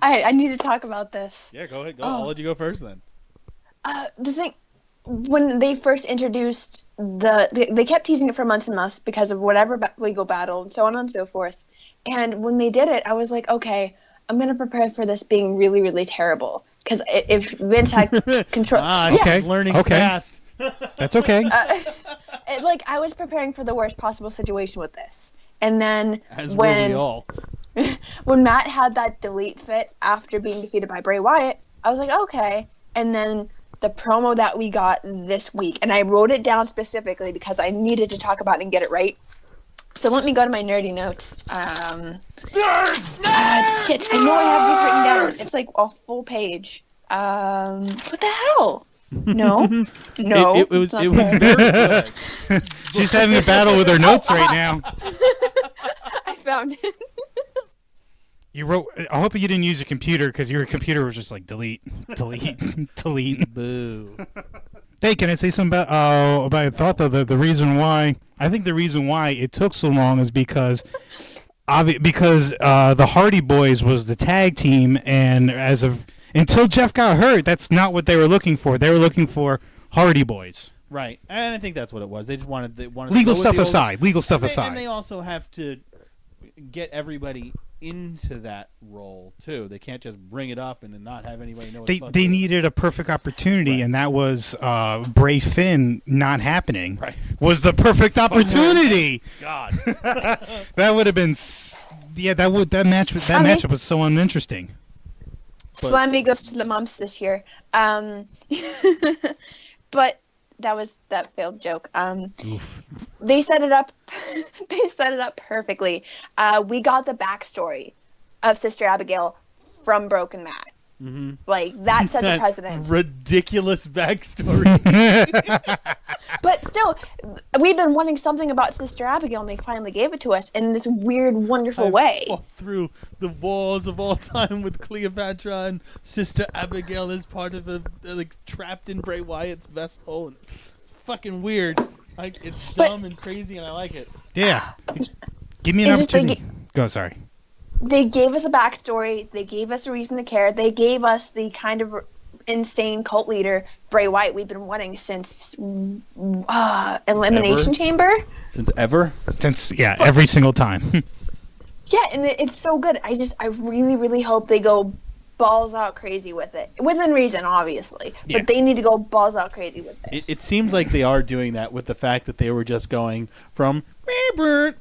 I need to talk about this. Yeah, go ahead. I'll let you go first then. The thing, when they first introduced they kept teasing it for months and months because of whatever legal battle and so on and so forth. And when they did it, I was like, okay, I'm going to prepare for this being really, really terrible. Because if Vince had control... okay. Learning fast. That's okay. I was preparing for the worst possible situation with this. And then when Matt had that delete fit after being defeated by Bray Wyatt, I was like, okay. And then the promo that we got this week, and I wrote it down specifically because I needed to talk about it and get it right. So let me go to my nerdy notes. Shit, I know I have this written down. It's like a full page. What the hell? No. It was very good. She's having a battle with her notes right now. I found it. You wrote. I hope you didn't use your computer because your computer was just like delete. Boo. Hey, can I say something about I thought though the reason why it took so long is because the Hardy Boys was the tag team, and until Jeff got hurt, that's not what they were looking for. They were looking for Hardy Boys. Right, and I think that's what it was. They just wanted legal stuff aside. And they also have to get everybody into that role too. They can't just bring it up and then not have anybody know. They needed a perfect opportunity, right. And that was Bray Finn not happening. Right, was the perfect opportunity. God, that would have been. Yeah, that matchup was so uninteresting. Slammy goes to the mumps this year. But that failed joke. They set it up. They set it up perfectly. We got the backstory of Sister Abigail from Broken Matt. Mm-hmm. Like that set the precedent. Ridiculous backstory. But still, we've been wanting something about Sister Abigail, and they finally gave it to us in this weird, wonderful way. Fought through the walls of all time with Cleopatra, and Sister Abigail is part of trapped in Bray Wyatt's vessel. And it's fucking weird. It's dumb and crazy, and I like it. Yeah. Give me an opportunity. Go, sorry. They gave us a backstory. They gave us a reason to care. They gave us the kind of insane cult leader, Bray Wyatt, we've been wanting since Elimination Chamber. Since ever? Every single time. Yeah, and it's so good. I really, really hope they go balls out crazy with it. Within reason, obviously. Yeah. But they need to go balls out crazy with this. It seems like they are doing that with the fact that they were just going from I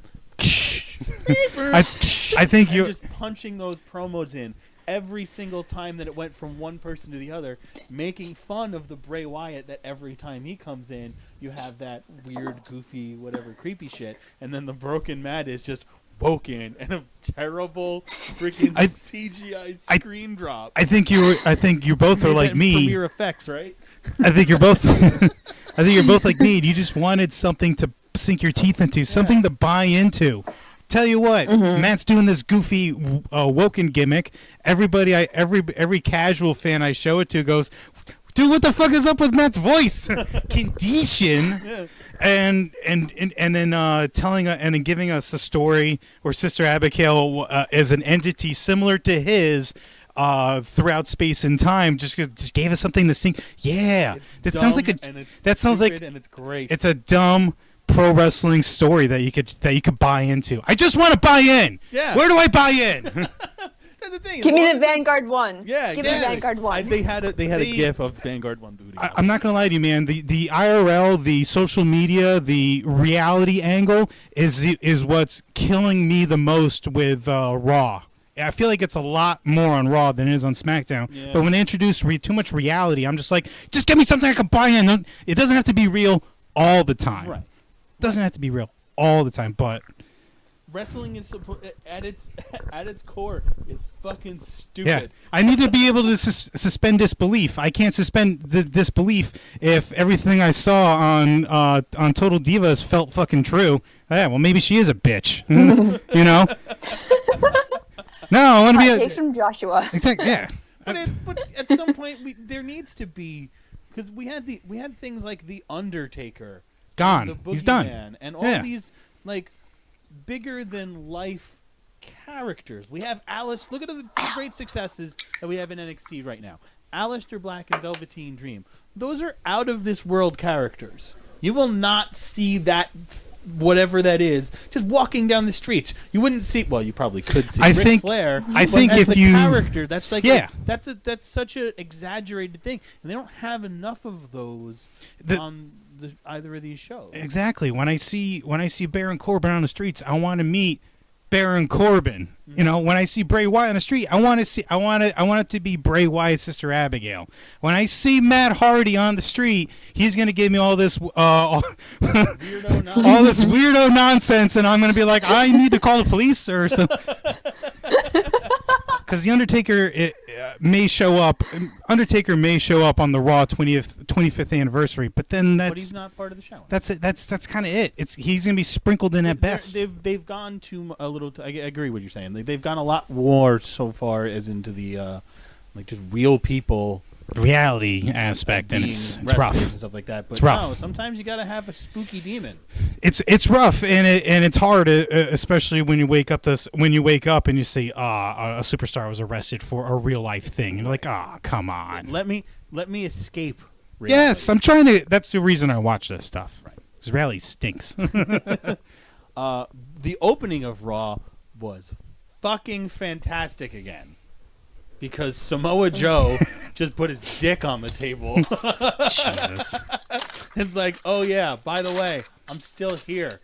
think you're just punching those promos in. every single time that it went from one person to the other, making fun of the Bray Wyatt that every time he comes in, you have that weird, goofy, whatever, creepy shit, and then the Broken Matt is just woken and a terrible freaking CGI screen drop. I think you both are like me. Premiere effects, right? I think you're both. I think you're both like me. You just wanted something to sink your teeth into, something to buy into. Tell you what, Matt's doing this goofy Woken gimmick. Every casual fan I show it to goes, dude, what the fuck is up with Matt's voice? Condition. Yeah. And then telling and then giving us a story where Sister Abigail is an entity similar to his throughout space and time, just gave us something to sing. Yeah, that sounds like and it's great. It's a dumb pro wrestling story that you could buy into. I just want to buy in. Yeah. Where do I buy in? That's the thing. Give me the Vanguard 1. Yeah, give me Vanguard 1. They had a gif of Vanguard 1 booty. I'm not gonna lie to you, man. The IRL, the social media, the reality angle is what's killing me the most with Raw. I feel like it's a lot more on Raw than it is on SmackDown. Yeah. But when they introduce too much reality, I'm just like, just give me something I can buy in. It doesn't have to be real all the time. Right. It doesn't have to be real all the time, but wrestling is at its core is fucking stupid. Yeah, I need to be able to suspend disbelief. I can't suspend disbelief if everything I saw on Total Divas felt fucking true. Yeah, well, maybe she is a bitch. You know? No, I want to be. Takes from Joshua. Exactly. Yeah. But at some point, there needs to be, because we had things like the Undertaker, gone. The He's done. Man, and all these like bigger than life characters. We have Alice. Look at the great successes that we have in NXT right now. Aleister Black and Velveteen Dream. Those are out of this world characters. You will not see that, whatever that is, just walking down the streets. You wouldn't see. Well, you probably could see Ric Flair. I think as if the you character, that's like yeah, that's such an exaggerated thing, and they don't have enough of those on either of these shows. Exactly. When I see Baron Corbin on the streets, I want to meet Baron Corbin. Mm-hmm. You know, when I see Bray Wyatt on the street, I want it to be Bray Wyatt's Sister Abigail. When I see Matt Hardy on the street, he's gonna give me all this all this weirdo nonsense, and I'm gonna be like, I need to call the police or something. Because the Undertaker may show up. Undertaker may show up on the Raw 25th anniversary, but then but he's not part of the show. That's it. That's kind of it. He's gonna be sprinkled in at best. They've gone to a little. I agree with what you're saying. They've gone a lot more so far as into the like just real people. Reality aspect, and it's rough and stuff like that. But it's rough. No, sometimes you gotta have a spooky demon. It's rough, and it's hard, especially when you wake up and you see a superstar was arrested for a real life thing. You're like, come on. Let me escape reality. Yes, I'm trying to. That's the reason I watch this stuff. Right. Because reality stinks. The opening of Raw was fucking fantastic again. Because Samoa Joe just put his dick on the table. Jesus. It's like, oh yeah, by the way, I'm still here.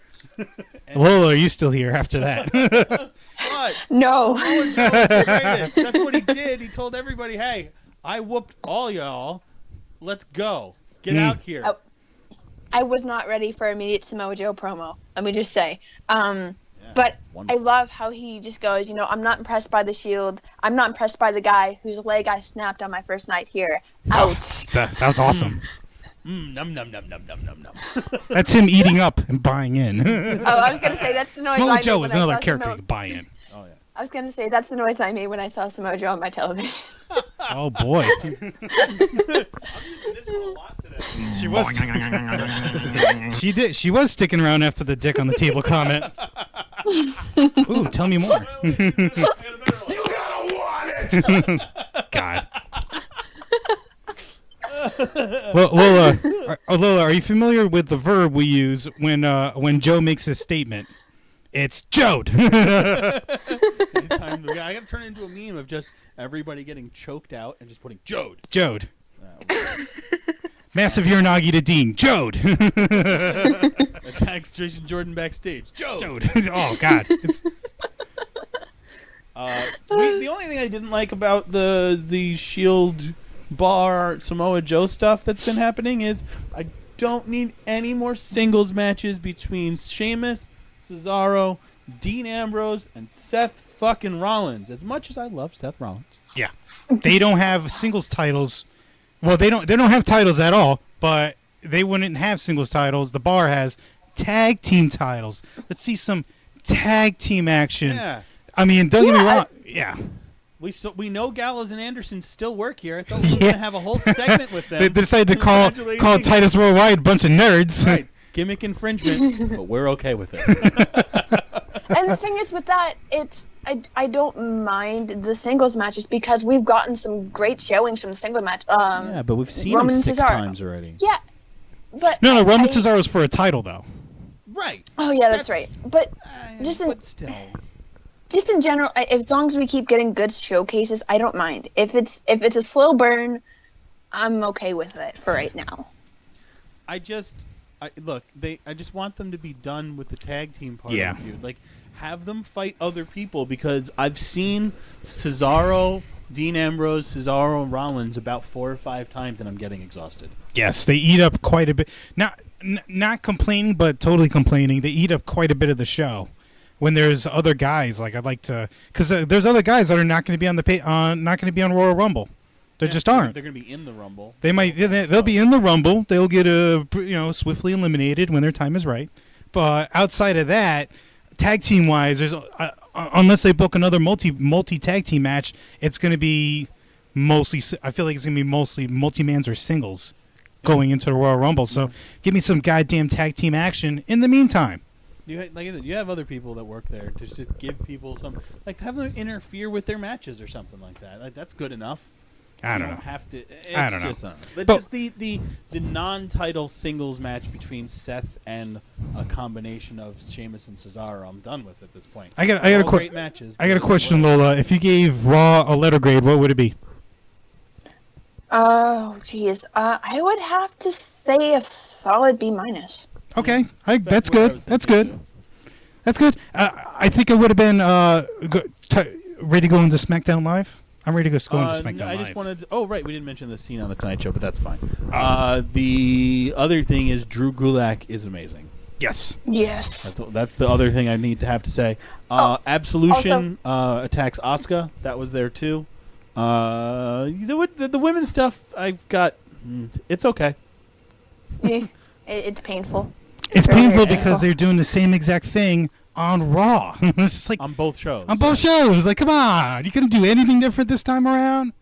Lola, are you still here after that? What? No. Samoa Joe is the greatest. That's what he did. He told everybody, hey, I whooped all y'all. Let's go. Get out here. I was not ready for immediate Samoa Joe promo. Let me just say. But wonderful. I love how he just goes, you know, I'm not impressed by the Shield. I'm not impressed by the guy whose leg I snapped on my first night here. Ouch. That was awesome. Num, num, num, num, num, num, num. That's him eating up and buying in. I was going to say, that's the noise Samoa I Joe made is when another I saw character Samoa... you can buy in. Oh, yeah. I was going to say, that's the noise I made when I saw Samoa Joe on my television. Oh, boy. She was. She did. She was sticking around after the dick on the table comment. Ooh, tell me more. You gotta want it. God. Well, Lola, are you familiar with the verb we use when Joe makes his statement? It's Jode. Anytime, I gotta turn it into a meme of just everybody getting choked out and just putting Jode. Jode. Massive Uranagi to Dean. Jode. Attacks Jason Jordan backstage. Jode. Oh, God. The only thing I didn't like about the Shield Bar Samoa Joe stuff that's been happening is I don't need any more singles matches between Sheamus, Cesaro, Dean Ambrose, and Seth fucking Rollins. As much as I love Seth Rollins. Yeah. They don't have singles titles. Well, they don't have titles at all, but they wouldn't have singles titles. The Bar has tag team titles. Let's see some tag team action. Yeah. I mean, don't get me wrong. Yeah. We know Gallows and Anderson still work here. I thought we were going to have a whole segment with them. They decided to call Titus Worldwide a bunch of nerds. Right. Gimmick infringement, but we're okay with it. And the thing is with that, I don't mind the singles matches because we've gotten some great showings from the single match. Yeah, but we've seen Roman them 6 Cesaro. times already. Yeah, but No, Roman Cesaro is for a title, though. Right. Oh yeah, that's right. But but still. Just in general, as long as we keep getting good showcases, I don't mind. If it's a slow burn, I'm okay with it for right now. I just want them to be done with the tag team part of the feud. Like, have them fight other people because I've seen Cesaro, Dean Ambrose, Cesaro, and Rollins about 4 or 5 times, and I'm getting exhausted. Yes, they eat up quite a bit. Not complaining, but totally complaining. They eat up quite a bit of the show. When there's other guys, like I'd like to, because there's other guys that are not going to be on not going to be on Royal Rumble. They just aren't. They're going to be in the Rumble. They might. They'll be in the Rumble. They'll get swiftly eliminated when their time is right. But outside of that, tag team wise, there's unless they book another multi tag team match, it's going to be mostly. I feel like it's going to be mostly multi-mans or singles going into the Royal Rumble. So give me some goddamn tag team action in the meantime. Like I said, you have other people that work there to just give people some, like, have them interfere with their matches or something like that. Like, that's good enough. I don't know. Have to. I don't know. But just the non-title singles match between Seth and a combination of Sheamus and Cesaro, I'm done with at this point. I got a great matches. I got a question, Lola. If you gave Raw a letter grade, what would it be? Oh, geez. I would have to say a solid B-. Okay, that's good. That's good. That's good. I think it would have been ready to go into SmackDown Live. I'm ready to go into SmackDown Live. I just wanted to, we didn't mention the scene on the Tonight Show, but that's fine. The other thing is Drew Gulak is amazing. Yes. That's the other thing I need to have to say. Absolution attacks Asuka. That was there too. The women's stuff I've got. It's okay. It's painful. It's painful because they're doing the same exact thing on Raw. It's just like on both shows. Like, come on, you couldn't do anything different this time around.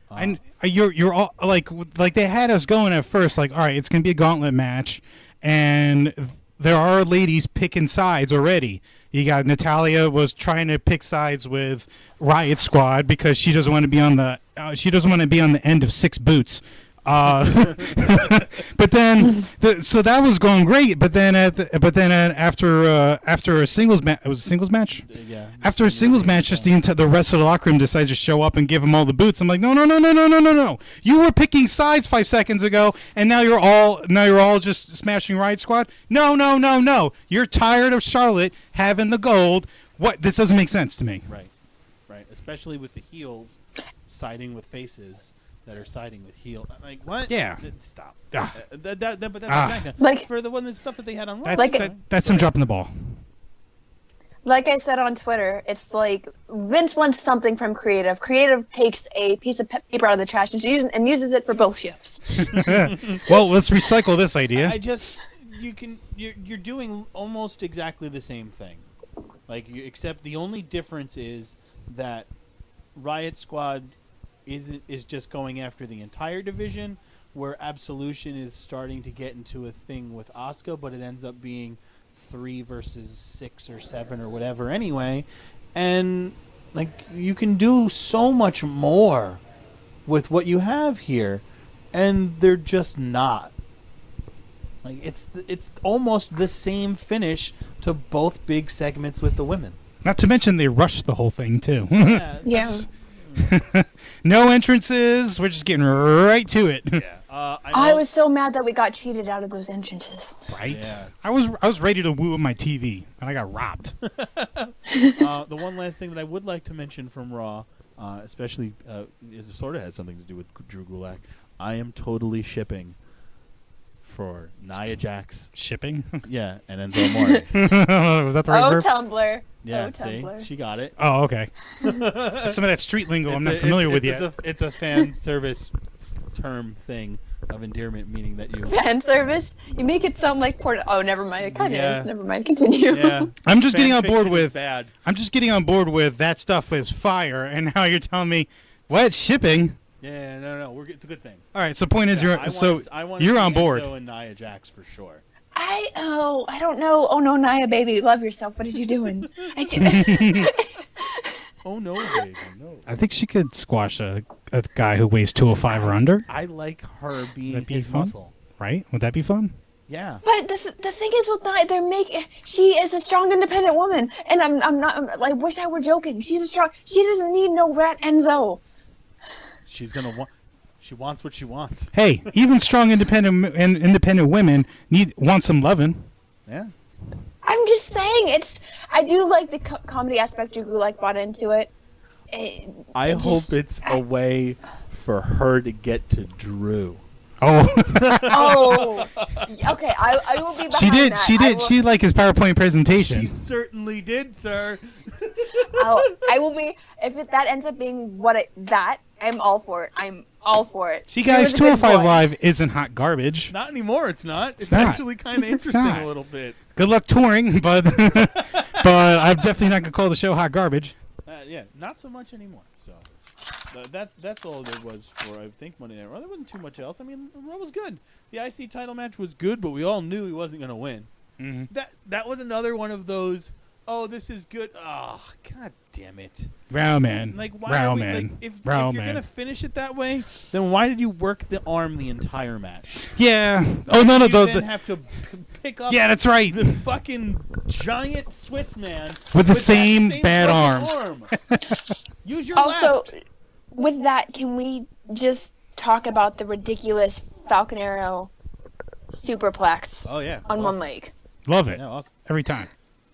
And you're all like they had us going at first, like, all right, it's gonna be a gauntlet match, and there are ladies picking sides already. You got Natalya was trying to pick sides with Riot Squad because she doesn't want to be on the end of 6 boots. But then, so that was going great. But then, after a singles match, it was a singles match. Yeah. After a singles match, just the rest of the locker room decides to show up and give them all the boots. I'm like, no. You were picking sides 5 seconds ago, and now you're all just smashing Riot Squad. No. You're tired of Charlotte having the gold. What? This doesn't make sense to me. Right. Especially with the heels siding with faces that are siding with heel. Like, what? Yeah. Stop. Ah. But that's SmackDown. Like, for the stuff that they had on Raw. That's them dropping the ball. Like I said on Twitter, it's like Vince wants something from creative. Creative takes a piece of paper out of the trash and uses it for both shows. Well, let's recycle this idea. You're doing almost exactly the same thing. Like, except the only difference is that Riot Squad is just going after the entire division, where Absolution is starting to get into a thing with Asuka, but it ends up being 3 versus 6 or 7 or whatever anyway. And, like, you can do so much more with what you have here, and they're just not. Like, it's almost the same finish to both big segments with the women. Not to mention they rushed the whole thing too. Yeah. No entrances. We're just getting right to it. Yeah. I was so mad that we got cheated out of those entrances. Right. Yeah. I was ready to woo my TV, and I got robbed. The one last thing that I would like to mention from Raw, especially it sort of has something to do with Drew Gulak. I am totally shipping for Nia Jax. Shipping? Yeah, and Enzo Amore. Was that the right verb? Tumblr. Yeah, Oh, see? Tumblr. She got it. Oh, okay. That's some of that street lingo I'm not familiar with yet. It's a fan service term thing of endearment, meaning that you... Fan service? You make it sound like porn. Oh, never mind. It kind of Yeah. is. Never mind. Continue. Yeah. I'm just Fan getting on board fiction is with... bad. I'm just getting on board with that stuff is fire, and now you're telling me, what, shipping? Yeah, no. It's a good thing. All right, so point is, Yeah, you're you're on board. Enzo and Nia Jax for sure. I don't know. Oh no, Nia, baby, love yourself. What are you doing? I did. Oh no, baby, no. I think she could squash a guy who weighs 205 or under, I like her being That'd be his fun. muscle. right? Would that be fun? Yeah. But the thing is with Nia, she is a strong, independent woman, and I'm not. I wish I were joking. She's a strong. She doesn't need no rat Enzo. She's gonna want. She wants what she wants. Hey, even strong, independent women want some loving. Yeah. I'm just saying, I do like the comedy aspect Drew Gulak brought into it. I hope it's a way for her to get to Drew. Oh, Oh, okay. I will be behind she did. that. She did. She liked his PowerPoint presentation. She certainly did, sir. I will be if that ends up being I'm all for it. I'm all for it. See, Drew is guys, a good 205 boy. Live isn't hot garbage. Not anymore. It's not. It's not. actually kind of It's interesting not. a little bit. Good luck touring, but but I'm definitely not gonna call the show hot garbage. Yeah, not so much anymore. So that's all there was for I think Monday Night Raw. There wasn't too much else. I mean, Raw was good. The IC title match was good, but we all knew he wasn't gonna win. Mm-hmm. That was another one of those. Oh, this is good. Oh, god damn it! Row man, Like, why row are we, man, like, if row you're man. gonna finish it that way, then why did you work the arm the entire match? Yeah. Oh no, no. You then have to pick up. Yeah, that's right. The fucking giant Swiss man With the that same bad fucking arm. Use your Also, left. with that, can we just talk about the ridiculous Falcon Arrow superplex Oh yeah, on it's one awesome. leg? Love it Yeah, awesome. every time.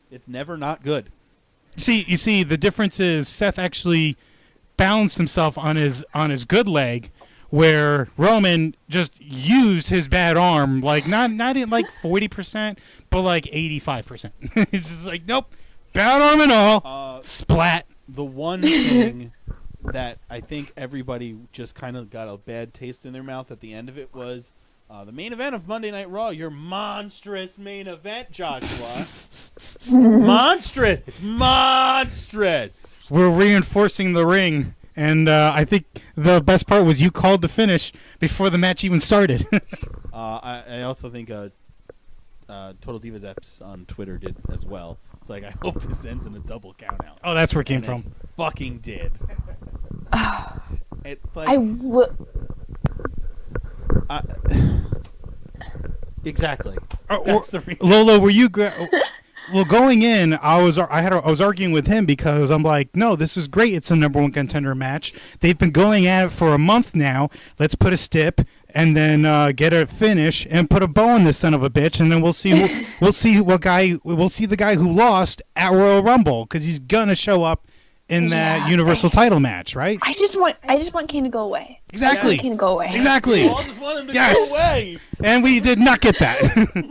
It's never not good. You see, the difference is Seth actually balanced himself on his good leg, where Roman just used his bad arm, like not in like 40%, but like 85%. It's just like, nope, bad arm and all, splat. The one thing that I think everybody just kind of got a bad taste in their mouth at the end of it was the main event of Monday Night Raw, your monstrous main event, Joshua. Monstrous! It's monstrous! We're reinforcing the ring, and I think the best part was you called the finish before the match even started. I also think Total Divas Eps on Twitter did as well. It's like, I hope this ends in a double count out. Oh, that's where it came And from. it fucking did. It, like, I will. exactly. Or, the reason. Lola, were you? Well, going in, I was arguing with him because I'm like, no, this is great. It's a #1 contender match. They've been going at it for a month now. Let's put a stip and then get a finish and put a bow on this son of a bitch, and then we'll see the guy who lost at Royal Rumble because he's gonna show up in that Universal title match, right? I just want Kane to go away. Exactly. I just want Kane to go away. Exactly. We all just want him to Yes. go away. And we did not get that.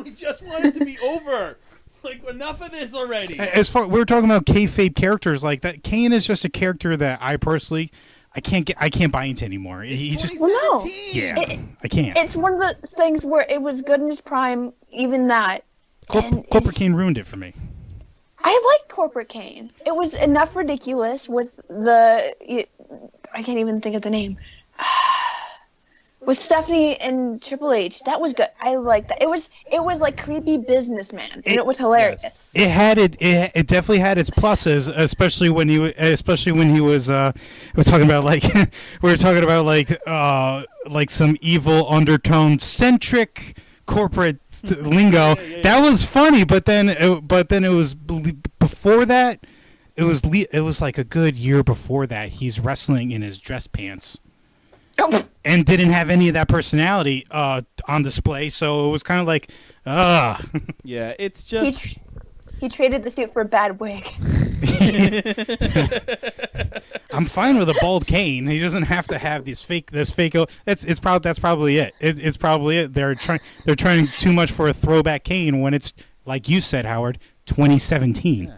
We just want it to be over. Like, enough of this already. As far we were talking about kayfabe characters like that, Kane is just a character that I personally I can't buy into anymore. He's just 2017. I can't. It's one of the things where it was good in his prime, even that. and Corporate it's- Kane ruined it for me. I like Corporate Kane. It was enough ridiculous with I can't even think of the name. With Stephanie and Triple H, that was good. I liked that. It was like creepy businessman, and it was hilarious. It definitely had its pluses, especially when he was talking about like we were talking about like some evil undertone centric corporate lingo. That was funny, but then it was before that. It was like a good year before that. He's wrestling in his dress pants. And didn't have any of that personality on display, so it was kind of like, Yeah, it's just He traded the suit for a bad wig. I'm fine with a bald cane. He doesn't have to have this fake. That's probably it. It's probably it. They're trying too much for a throwback cane when it's like you said, Howard, 2017. Yeah.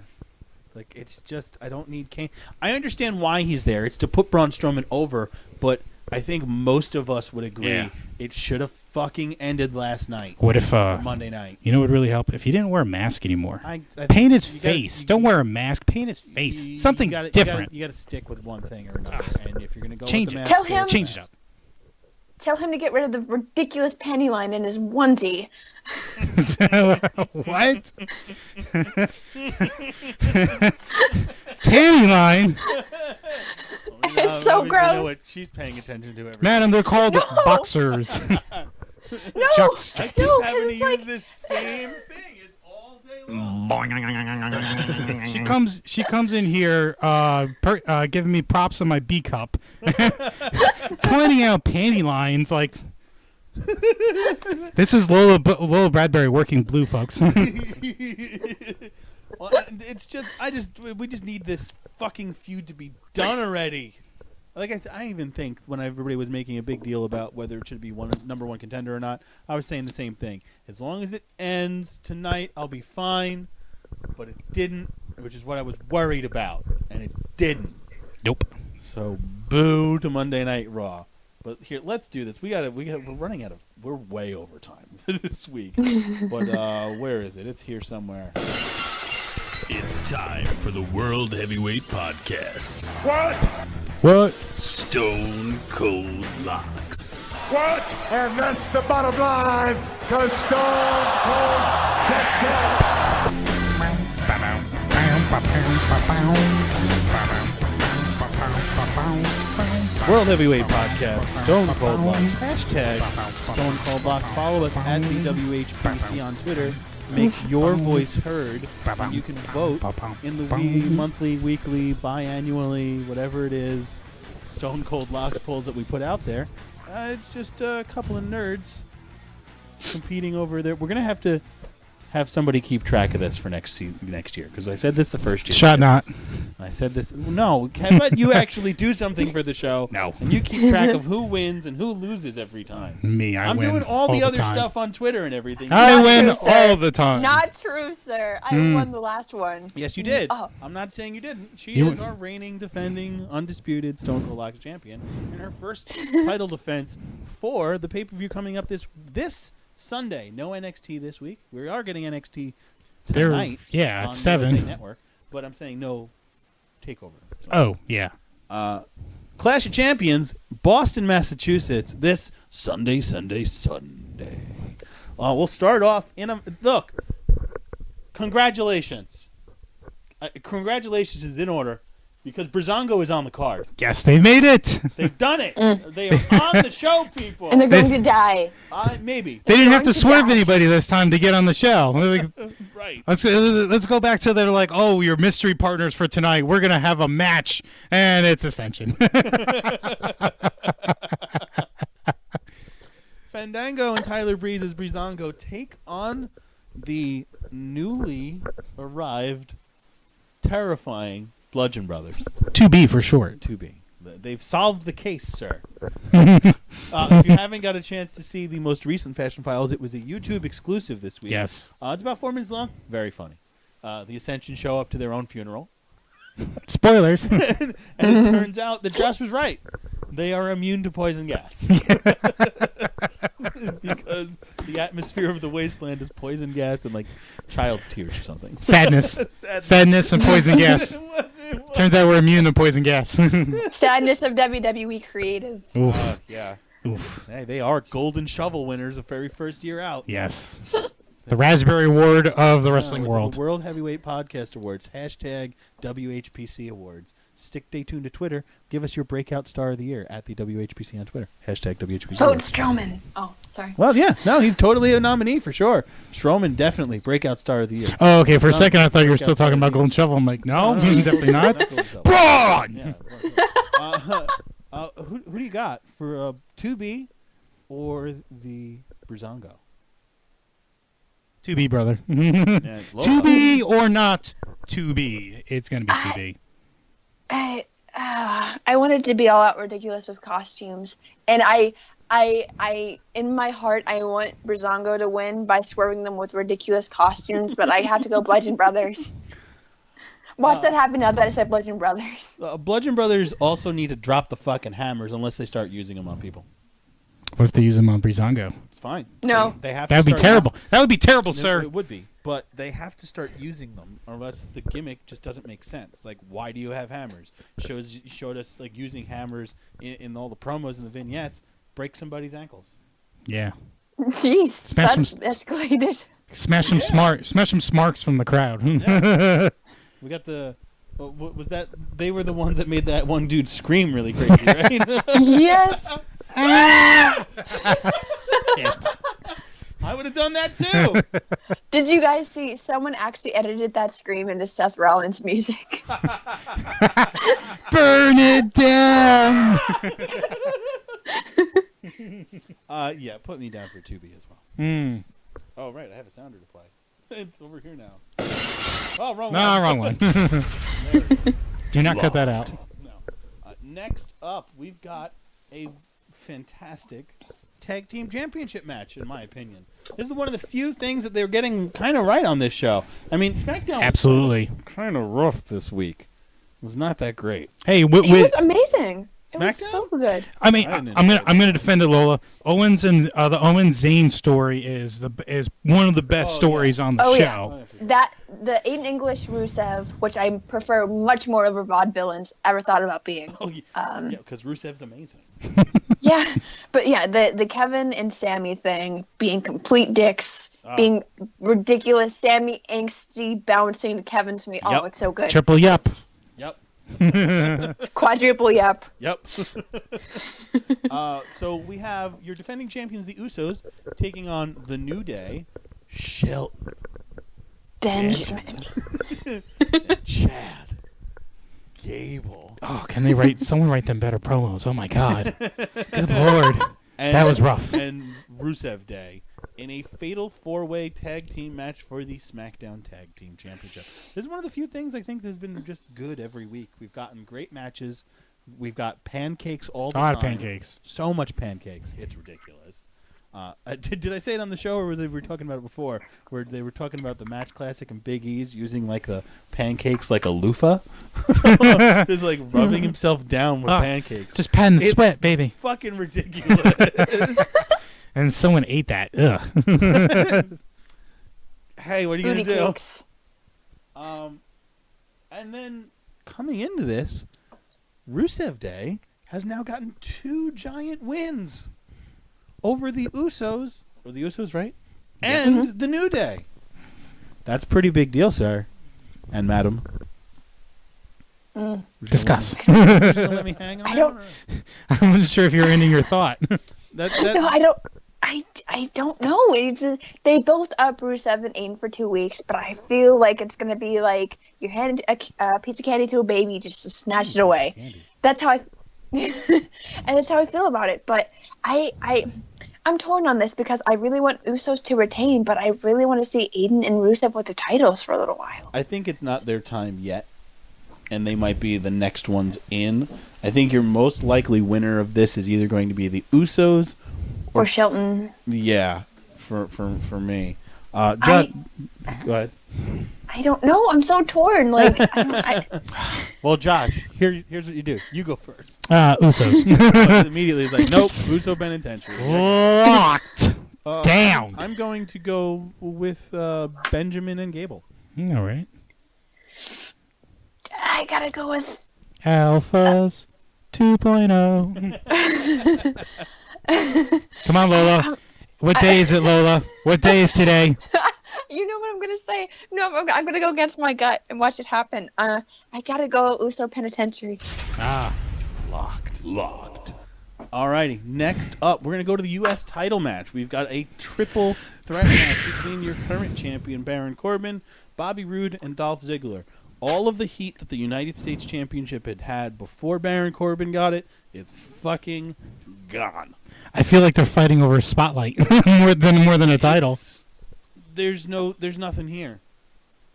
Like, it's just, I don't need Kane. I understand why he's there. It's to put Braun Strowman over, but I think most of us would agree it should have fucking ended last night. What if Monday night? You know what would really help? If he didn't wear a mask anymore. I paint his face. Don't wear a mask. Paint his face. Something different. You got to stick with one thing or another. And if you're going to go change with it. the mask, Tell him. Change it up. Tell him to get rid of the ridiculous penny line in his onesie. What? Panty line? It's so gross. I know what she's paying attention to. Madam, they're called boxers. No, I keep no, having to it's use like this same thing. It's all day long. She comes in here giving me props on my B cup, pointing out panty lines like this is Lola Bradbury working blue, folks. Well, it's just we just need this fucking feud to be done already. Like I said, I even think when everybody was making a big deal about whether it should be number one contender or not, I was saying the same thing. As long as it ends tonight, I'll be fine. But it didn't, which is what I was worried about, and it didn't. Nope. So boo to Monday Night Raw. But here, let's do this. We're way over time this week. But where is it? It's here somewhere. It's time for the World Heavyweight Podcast. What? Stone Cold Locks. What? And that's the bottom line, because Stone Cold sets up. World Heavyweight Podcast, Stone Cold Locks. Hashtag Stone Cold Locks. Follow us at the WHPC on Twitter. Make your voice heard. And you can vote in the monthly, weekly, biannually, whatever it is, Stone Cold Locks polls that we put out there. It's just a couple of nerds competing over there. We're going to have somebody keep track of this for next year, because I said this the first year. Shot not. I said this. No, how about you actually do something for the show? No. And you keep track of who wins and who loses every time. Me, I'm win doing all the other time. stuff on Twitter and everything. I Not win true, sir. all the time. Not true, sir. I won the last one. Yes, you did. Oh. I'm not saying you didn't. She You is win. our reigning, defending, undisputed Stone Cold Locks champion, and her first title defense for the pay-per-view coming up this Sunday. No NXT this week. We are getting NXT tonight. Yeah, on it's 7. USA Network, but I'm saying no takeover. So, Oh, yeah. Clash of Champions, Boston, Massachusetts, this Sunday. We'll start off look. Congratulations. Congratulations is in order because Breezango is on the card. Yes, they made it. They've done it. They are on the show, people. And they're going to die. Maybe. They didn't have to going to swerve die. anybody this time to get on the show. Right. Let's go back to they're like, oh, your mystery partners for tonight. We're gonna have a match, and it's Ascension. Fandango and Tyler Breeze's Breezango take on the newly arrived, terrifying Bludgeon Brothers. 2B for short. 2B. They've solved the case, sir. If you haven't got a chance to see the most recent Fashion Files, it was a YouTube exclusive this week. Yes. It's about 4 minutes long. Very funny. The Ascension show up to their own funeral. Spoilers. And it turns out that Josh was right. They are immune to poison gas. Because the atmosphere of the wasteland is poison gas and like child's tears or something. Sadness. Sadness and poison gas. Turns out we're immune to poison gas. Sadness of WWE creative. Oof. Yeah. Oof. Hey, they are Golden Shovel winners the very first year out. Yes. The Raspberry Award of the wrestling world. The World Heavyweight Podcast Awards. Hashtag WHPC Awards. Stay tuned to Twitter. Give us your breakout star of the year at the WHPC on Twitter. Hashtag WHPC. Vote Strowman. Oh, sorry. Well, yeah. No, he's totally a nominee for sure. Strowman, definitely. Breakout star of the year. Oh, okay. For a second, I thought you were still talking about Golden Shovel. I'm like, no, definitely not. Golden Shovel. Braun! Yeah. Who do you got for 2B or the Breezango? To be, brother. Yeah, To be or not to be. It's going to be to be. I wanted to be all out ridiculous with costumes, and I in my heart I want Breezango to win by swerving them with ridiculous costumes, but I have to go Bludgeon Brothers. Watch that happen now that I said Bludgeon Brothers. Bludgeon Brothers also need to drop the fucking hammers unless they start using them on people. What if they use them on Breezango? It's fine. No. They have That to would be start terrible. That would be terrible, No, sir. It would be, but they have to start using them, or else the gimmick just doesn't make sense. Like, why do you have hammers? Showed us like using hammers in all the promos and the vignettes break somebody's ankles. Yeah. Jeez, that's escalated. Smash them smarks from the crowd. Yeah. We got the. What was that? They were the ones that made that one dude scream really crazy, right? Yes. I would have done that too. Did you guys see someone actually edited that scream into Seth Rollins music? Burn it down. Yeah, put me down for 2B as well. Oh, right, I have a sounder to play. It's over here now. Oh, wrong one. No, wrong one. There it is. Do not cut that out. No. Next up, we've got a fantastic tag team championship match, in my opinion. This is one of the few things that they're getting kind of right on this show. I mean, SmackDown Absolutely. was kind of rough this week. It was not that great. Hey, It was amazing. It was SmackDown? so good. I mean, I didn't I'm enjoy gonna defend it, Lola. Owens and the Owens Zayn story is one of the best stories on the Oh, yeah. show. That the Aiden English Rusev, which I prefer much more over vaudevillains ever thought about being. Oh, yeah, because Rusev's amazing. Yeah, but yeah, the Kevin and Sammy thing being complete dicks, being ridiculous. Sammy angsty bouncing to Kevin to me. Oh, Yep. it's so good. Triple yep. Yep. Quadruple yep. Yep. So we have your defending champions, the Usos, taking on the New Day, Shelton, Benjamin. and Chad, Gable. Oh, can they someone write them better promos? Oh my God. Good Lord. That was rough. And Rusev Day in a fatal 4-way tag team match for the SmackDown Tag Team Championship. This is one of the few things I think that's been just good every week. We've gotten great matches. We've got pancakes all the time. A lot of pancakes. So much pancakes. It's ridiculous. Did I say it on the show, or were we talking about it before? Where they were talking about the Match Classic and Big E's using like the pancakes like a loofah, just like rubbing himself down with pancakes. Just patting the It's sweat, baby. Fucking ridiculous. And someone ate that. Ugh. Hey, what are you gonna Booty do? cakes. And then coming into this, Rusev Day has now gotten 2 giant wins over the Usos, or the Usos, right? And the New Day. That's a pretty big deal, sir and madam. Discuss. Just gonna let me hang on. I don't- I'm not sure if you're ending your thought. No, I don't. I don't know. They built up Rusev and Aiden for 2 weeks, but I feel like it's gonna be like you're handing a piece of candy to a baby just to snatch it away. Candy. That's how and that's how I feel about it. But I'm torn on this because I really want Usos to retain, but I really want to see Aiden and Rusev with the titles for a little while. I think it's not their time yet, and they might be the next ones in. I think your most likely winner of this is either going to be the Usos Or Shelton. Yeah, for me. John, go ahead. I don't know. I'm so torn. Like, Well, Josh, here's what you do. You go first. Usos. Immediately, it's like, nope, Uso Penitentiary. Locked down. I'm going to go with Benjamin and Gable. All right. I gotta go with. Alphas 2.0. Come on, Lola. What day is it, Lola? What day is today? You know what I'm gonna say? No, I'm gonna go against my gut and watch it happen. I gotta go Uso Penitentiary. Locked. Alrighty, next up, we're going to go to the U.S. title match. We've got a triple threat match between your current champion, Baron Corbin, Bobby Roode, and Dolph Ziggler. All of the heat that the United States Championship had before Baron Corbin got it, it's fucking gone. I feel like they're fighting over a spotlight more than a title. there's nothing here.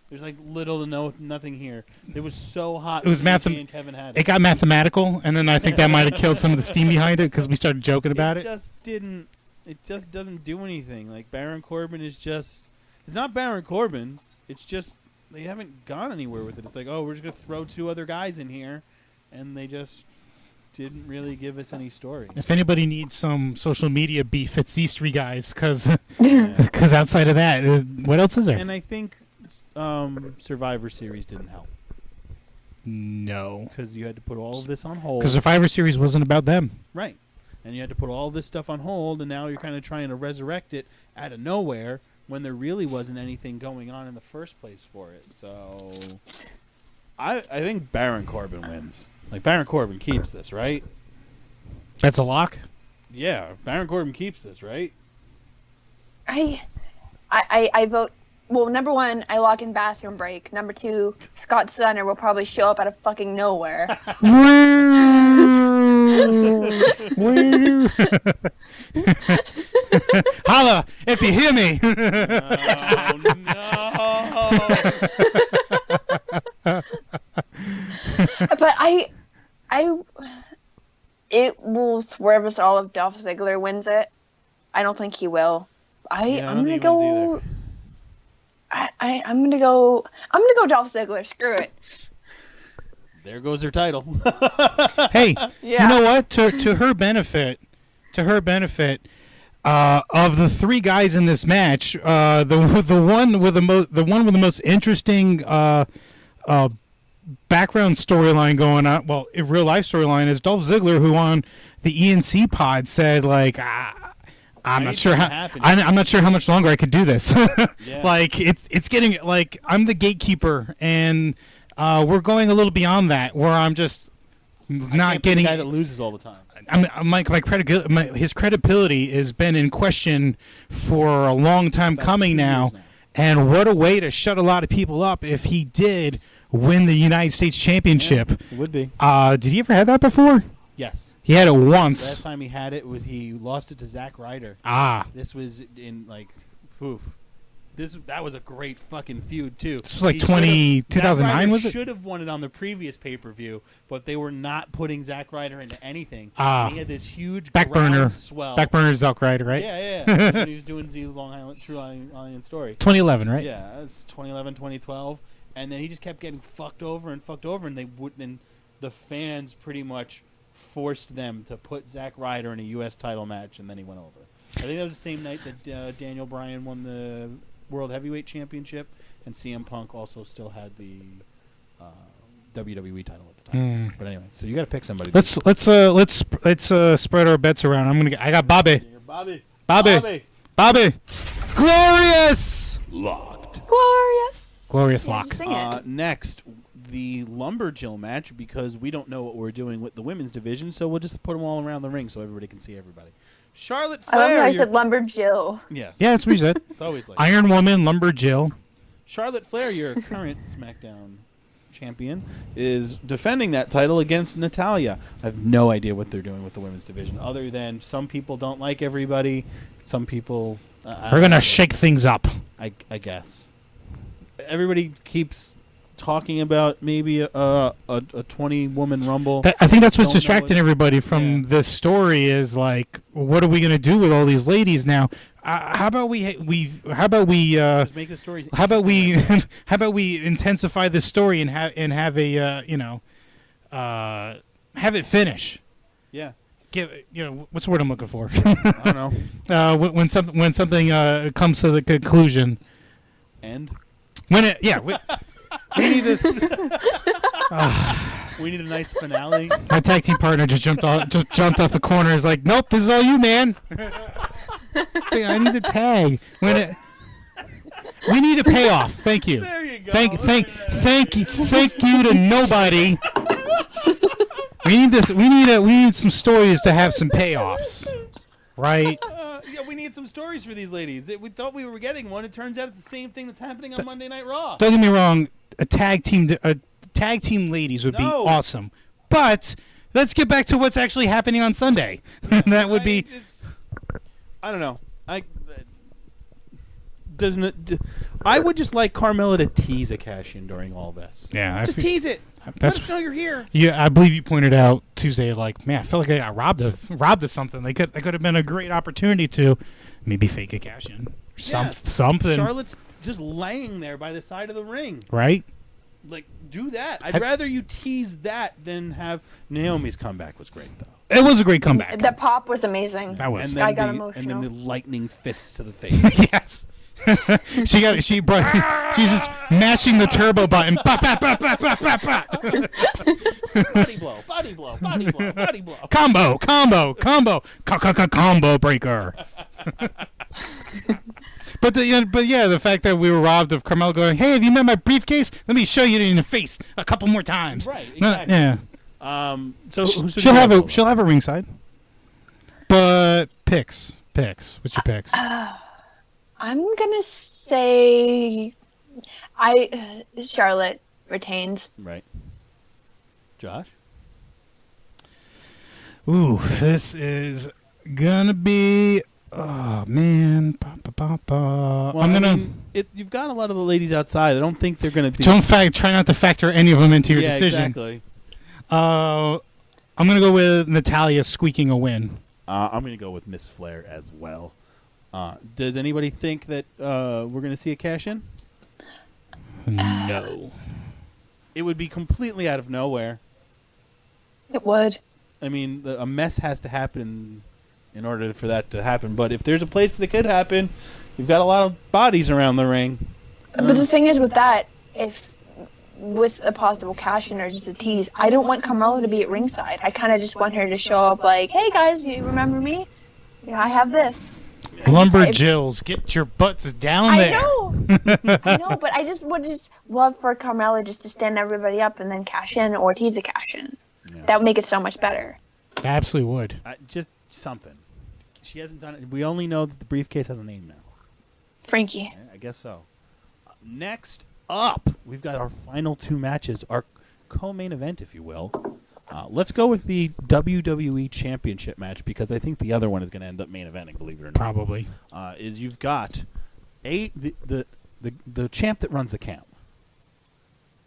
There's like little to nothing here. It was so hot. It was and Kevin had it got mathematical, and then I think that might have killed some of the steam behind it because we started joking about it. It just doesn't do anything. Like Baron Corbin is just. It's not Baron Corbin. It's just they haven't gone anywhere with it. It's like, oh, we're just gonna throw 2 other guys in here, and they just didn't really give us any story. If anybody needs some social media beef, it's these 3 guys, because outside of that, what else is there? And I think Survivor Series didn't help. No, because you had to put all of this on hold. Because Survivor Series wasn't about them, right? And you had to put all this stuff on hold, and now you're kind of trying to resurrect it out of nowhere when there really wasn't anything going on in the first place for it. So I think Baron Corbin wins. Like, Baron Corbin keeps this, right? That's a lock? Yeah, Baron Corbin keeps this, right? I vote. Well, number 1, I lock in bathroom break. Number 2, Scott Steiner will probably show up out of fucking nowhere. Holla if you hear me. No. But it will swerve us all if Dolph Ziggler wins it. I don't think he will. I'm gonna go. I'm gonna go Dolph Ziggler. Screw it. There goes her title. Hey, yeah. You know what? To her benefit, of the 3 guys in this match, the one with the most interesting background storyline going on, well, a real life storyline, is Dolph Ziggler, who on the ENC pod said, like, I'm not sure how much longer I could do this. Yeah. Like, it's getting, like, I'm the gatekeeper, and we're going a little beyond that, where I'm just not getting the guy that loses all the time. His credibility has been in question for a long time coming now, and what a way to shut a lot of people up if he did win the United States Championship. Yeah, it would be. Did he ever have that before? Yes. He had it once. Last time he had it was he lost it to Zack Ryder. This was in like, poof. That was a great fucking feud too. This was like 2009, was it? Should have won it on the previous pay-per-view, but they were not putting Zack Ryder into anything. He had this huge backburner swell. Backburner Zack Ryder, right? Yeah. When he was doing the True Island Story. 2011, right? Yeah, it was 2011, 2012, and then he just kept getting fucked over, and then the fans pretty much forced them to put Zack Ryder in a U.S. title match, and then he went over. I think that was the same night that Daniel Bryan won the World Heavyweight Championship, and CM Punk also still had the WWE title at the time. But anyway, so you got to pick somebody. Let's spread our bets around. I got Bobby. Bobby. Glorious. Locked. Glorious lock. Sing it. Next, the Lumberjill match, because we don't know what we're doing with the women's division, so we'll just put them all around the ring so everybody can see everybody. Charlotte Flair. I love how I said Lumberjill. Yeah. Yeah, that's what you said. It's always like Iron Woman, Lumberjill. Charlotte Flair, your current SmackDown champion, is defending that title against Natalya. I have no idea what they're doing with the women's division, other than some people don't like everybody. Some people... We're going to shake things up. I guess. Everybody keeps talking about maybe a 20-woman Rumble. I think that's what's distracting everybody from this story is, like, what are we going to do with all these ladies now? How about we just make the stories. How about we intensify the story and have it finish? Yeah. What's the word I'm looking for? I don't know. When something comes to the conclusion. And we need this. We need a nice finale. My tag team partner just jumped off the corner. Is like, nope, this is all you, man. I need the tag. We need a payoff. Thank you. There you go. Thank you to nobody. We need this. We need some stories to have some payoffs, right? Yeah, we need some stories for these ladies. We thought we were getting one. It turns out it's the same thing that's happening on Monday Night Raw. Don't get me wrong. A tag team ladies would be awesome, but let's get back to what's actually happening on Sunday. That would be. I don't know. I would just like Carmella to tease a cash-in during all this. Yeah, just tease it. Let us know you're here. Yeah, I believe you pointed out Tuesday. Like, man, I feel like I got robbed of something. They could have been a great opportunity to maybe fake a cash-in. Something. Charlotte's just laying there by the side of the ring. Right. Like, do that. I'd rather you tease that than have Naomi's comeback was great, though. It was a great comeback. The pop was amazing. That was. I got emotional. And then the lightning fists to the face. Yes. She's just mashing the turbo button. Bah, bah, bah, bah, bah, bah, bah. Body blow, body blow, body blow, body blow. Combo breaker. But the fact that we were robbed of Carmella going, hey, have you met my briefcase? Let me show you it in the face a couple more times. Right, exactly. Yeah. So she'll have a ringside. But picks. What's your picks? I'm gonna say, Charlotte retains. Right. Josh? Ooh, this is gonna be. Oh man, Well, you've got a lot of the ladies outside. I don't think they're gonna be. Try not to factor any of them into your decision. Exactly. I'm gonna go with Natalya squeaking a win. I'm gonna go with Miss Flair as well. Does anybody think that we're going to see a cash-in? No. It would be completely out of nowhere. It would. I mean, a mess has to happen in order for that to happen. But if there's a place that it could happen, you've got a lot of bodies around the ring. But the thing is with that, if with a possible cash-in or just a tease, I don't want Carmella to be at ringside. I kind of just want her to show up like, hey guys, you remember me? Yeah, I have this. Lumberjills, get your butts down there. I know, but I just would love for Carmella just to stand everybody up and then cash in or tease a cash in. Yeah. That would make it so much better. Absolutely would. Just something. She hasn't done it. We only know that the briefcase has a name now. Frankie. Yeah, I guess so. Next up, we've got our final two matches, our co-main event, if you will. Let's go with the WWE Championship match because I think the other one is going to end up main eventing, believe it or not. Probably. Is you've got the champ that runs the camp,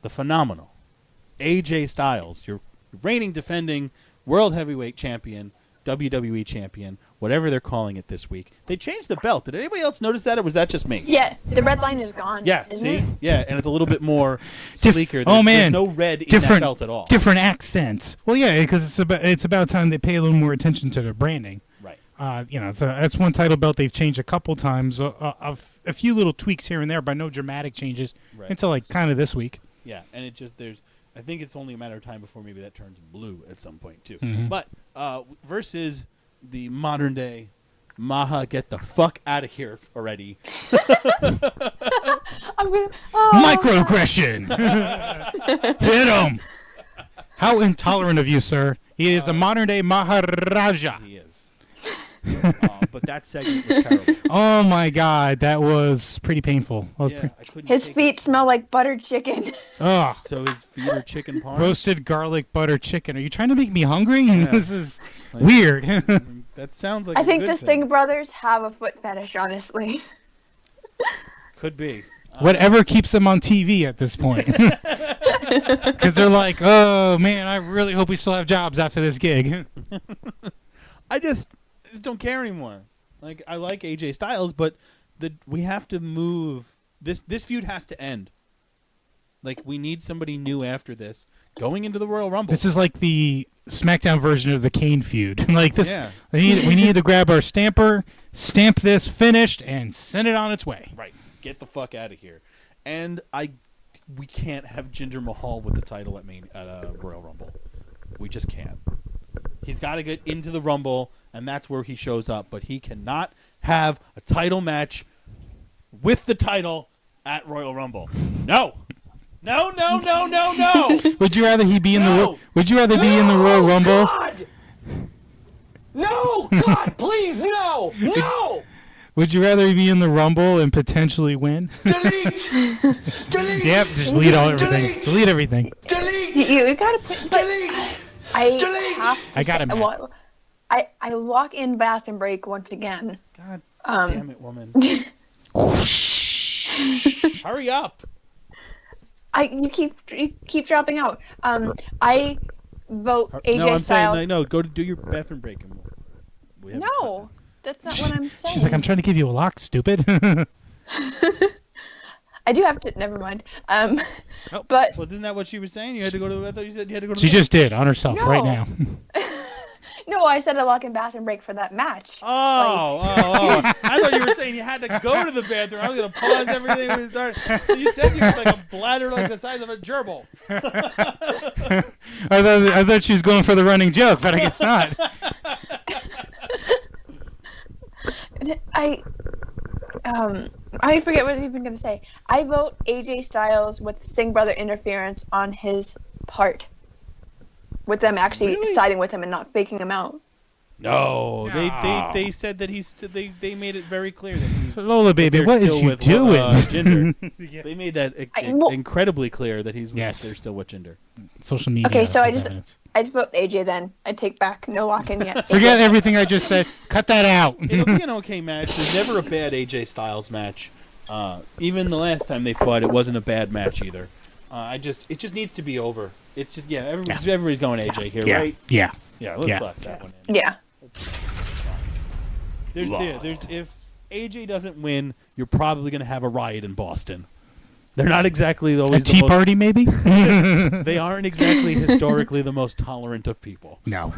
the phenomenal AJ Styles, your reigning defending World Heavyweight Champion, WWE Champion, whatever they're calling it this week. They changed the belt. Did anybody else notice that, or was that just me? Yeah, the red line is gone. Yeah, see? It? Yeah, and it's a little bit more sleeker. There's no red in that belt at all. Different accents. Well, yeah, because it's about time they pay a little more attention to their branding. Right. That's one title belt they've changed a couple times. A few little tweaks here and there, but no dramatic changes until like kind of this week. Yeah, and it just I think it's only a matter of time before maybe that turns blue at some point too. Mm-hmm. But versus the modern day Maha, get the fuck out of here already. Microaggression. Hit him. How intolerant of you, sir. He is a modern day Maharaja. He is. But that segment was terrible. Oh my God, that was pretty painful. His feet smell like buttered chicken. Oh. So his feet are chicken parm? Roasted garlic butter chicken. Are you trying to make me hungry? Yeah. This is weird. That sounds like I think the Singh brothers have a foot fetish, honestly. Could be. Whatever keeps them on TV at this point. Because they're like, oh, man, I really hope we still have jobs after this gig. I just don't care anymore. Like, I like AJ Styles, but we have to move. This feud has to end. Like, we need somebody new after this going into the Royal Rumble. This is like the SmackDown version of the Kane feud. Like this, yeah. we need to grab our stamper, stamp this finished, and send it on its way. Right. Get the fuck out of here. And we can't have Jinder Mahal with the title at Royal Rumble. We just can't. He's got to get into the Rumble, and that's where he shows up. But he cannot have a title match with the title at Royal Rumble. No. No. Would you rather he be in the? Would you rather be in the Royal Rumble? God! No, God, please, no. Would you rather be in the Rumble and potentially win? Delete. Yep, just delete everything. Delete everything. You gotta put. Delete. I got him. Well, I lock in Bath and Break once again. God damn it, woman. Whoosh. Hurry up. You keep dropping out. I vote AJ no, I'm Styles. saying no. Go to do your bathroom break. No, that's not what I'm saying. She's like, I'm trying to give you a lock, stupid. I do have to. Never mind. Oh, but well, isn't that what she was saying? You had to go to. I thought you said you had to go to. She just did on herself right now. No, I said a lock and bathroom break for that match. Oh. I thought you were saying you had to go to the bathroom. I was going to pause everything when we start. You said you had like a bladder like the size of a gerbil. I thought she was going for the running joke, but I guess not. I forget what I was even going to say. I vote AJ Styles with Singh brother interference on his part. With them actually siding with him and not faking him out. No. They said that they made it very clear that he's Lola, baby, what is you doing? Jinder. They made that incredibly clear that they're still with Jinder. Social media. Okay, so I just vote AJ then. I take back no lock-in yet. Forget everything I just said. Cut that out. It'll be an okay match. There's never a bad AJ Styles match. Even the last time they fought, it wasn't a bad match either. It just needs to be over. It's just everybody's going AJ here, right? Yeah. Let's lock that one in. Yeah. There's if AJ doesn't win, you're probably going to have a riot in Boston. They're not exactly always a tea party, maybe. They aren't exactly historically the most tolerant of people. No.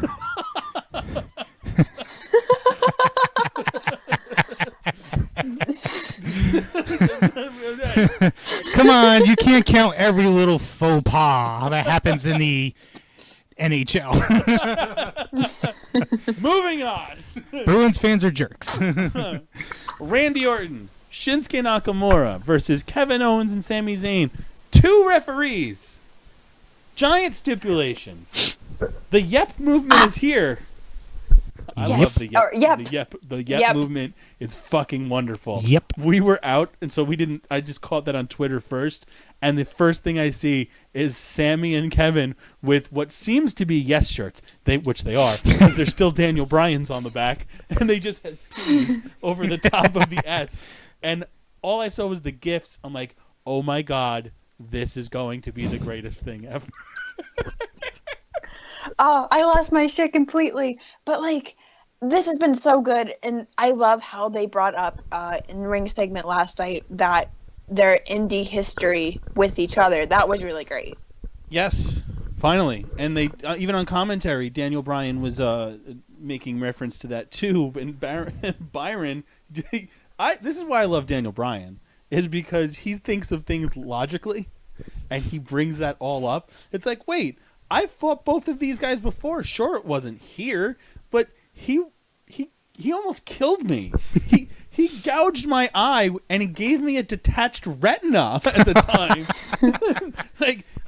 Come on, you can't count every little faux pas that happens in the NHL. Moving on. Bruins fans are jerks. Randy Orton, Shinsuke Nakamura versus Kevin Owens and Sami Zayn. 2 referees. Giant stipulations. The Yep movement is here. I love the Yep. The Yep movement is fucking wonderful. Yep. We were out, and so we didn't. I just caught that on Twitter first, and the first thing I see is Sammy and Kevin with what seems to be Yes shirts, which they are, because there's still Daniel Bryan's on the back, and they just had P's over the top of the S, and all I saw was the GIFs. I'm like, oh my god, this is going to be the greatest thing ever. Oh, I lost my shit completely. But, this has been so good. And I love how they brought up in the ring segment last night that their indie history with each other. That was really great. Yes, finally. And they even on commentary, Daniel Bryan was making reference to that, too. And Byron, this is why I love Daniel Bryan, is because he thinks of things logically, and he brings that all up. It's like, wait, I fought both of these guys before. Sure, it wasn't here, but he almost killed me. He gouged my eye and he gave me a detached retina at the time.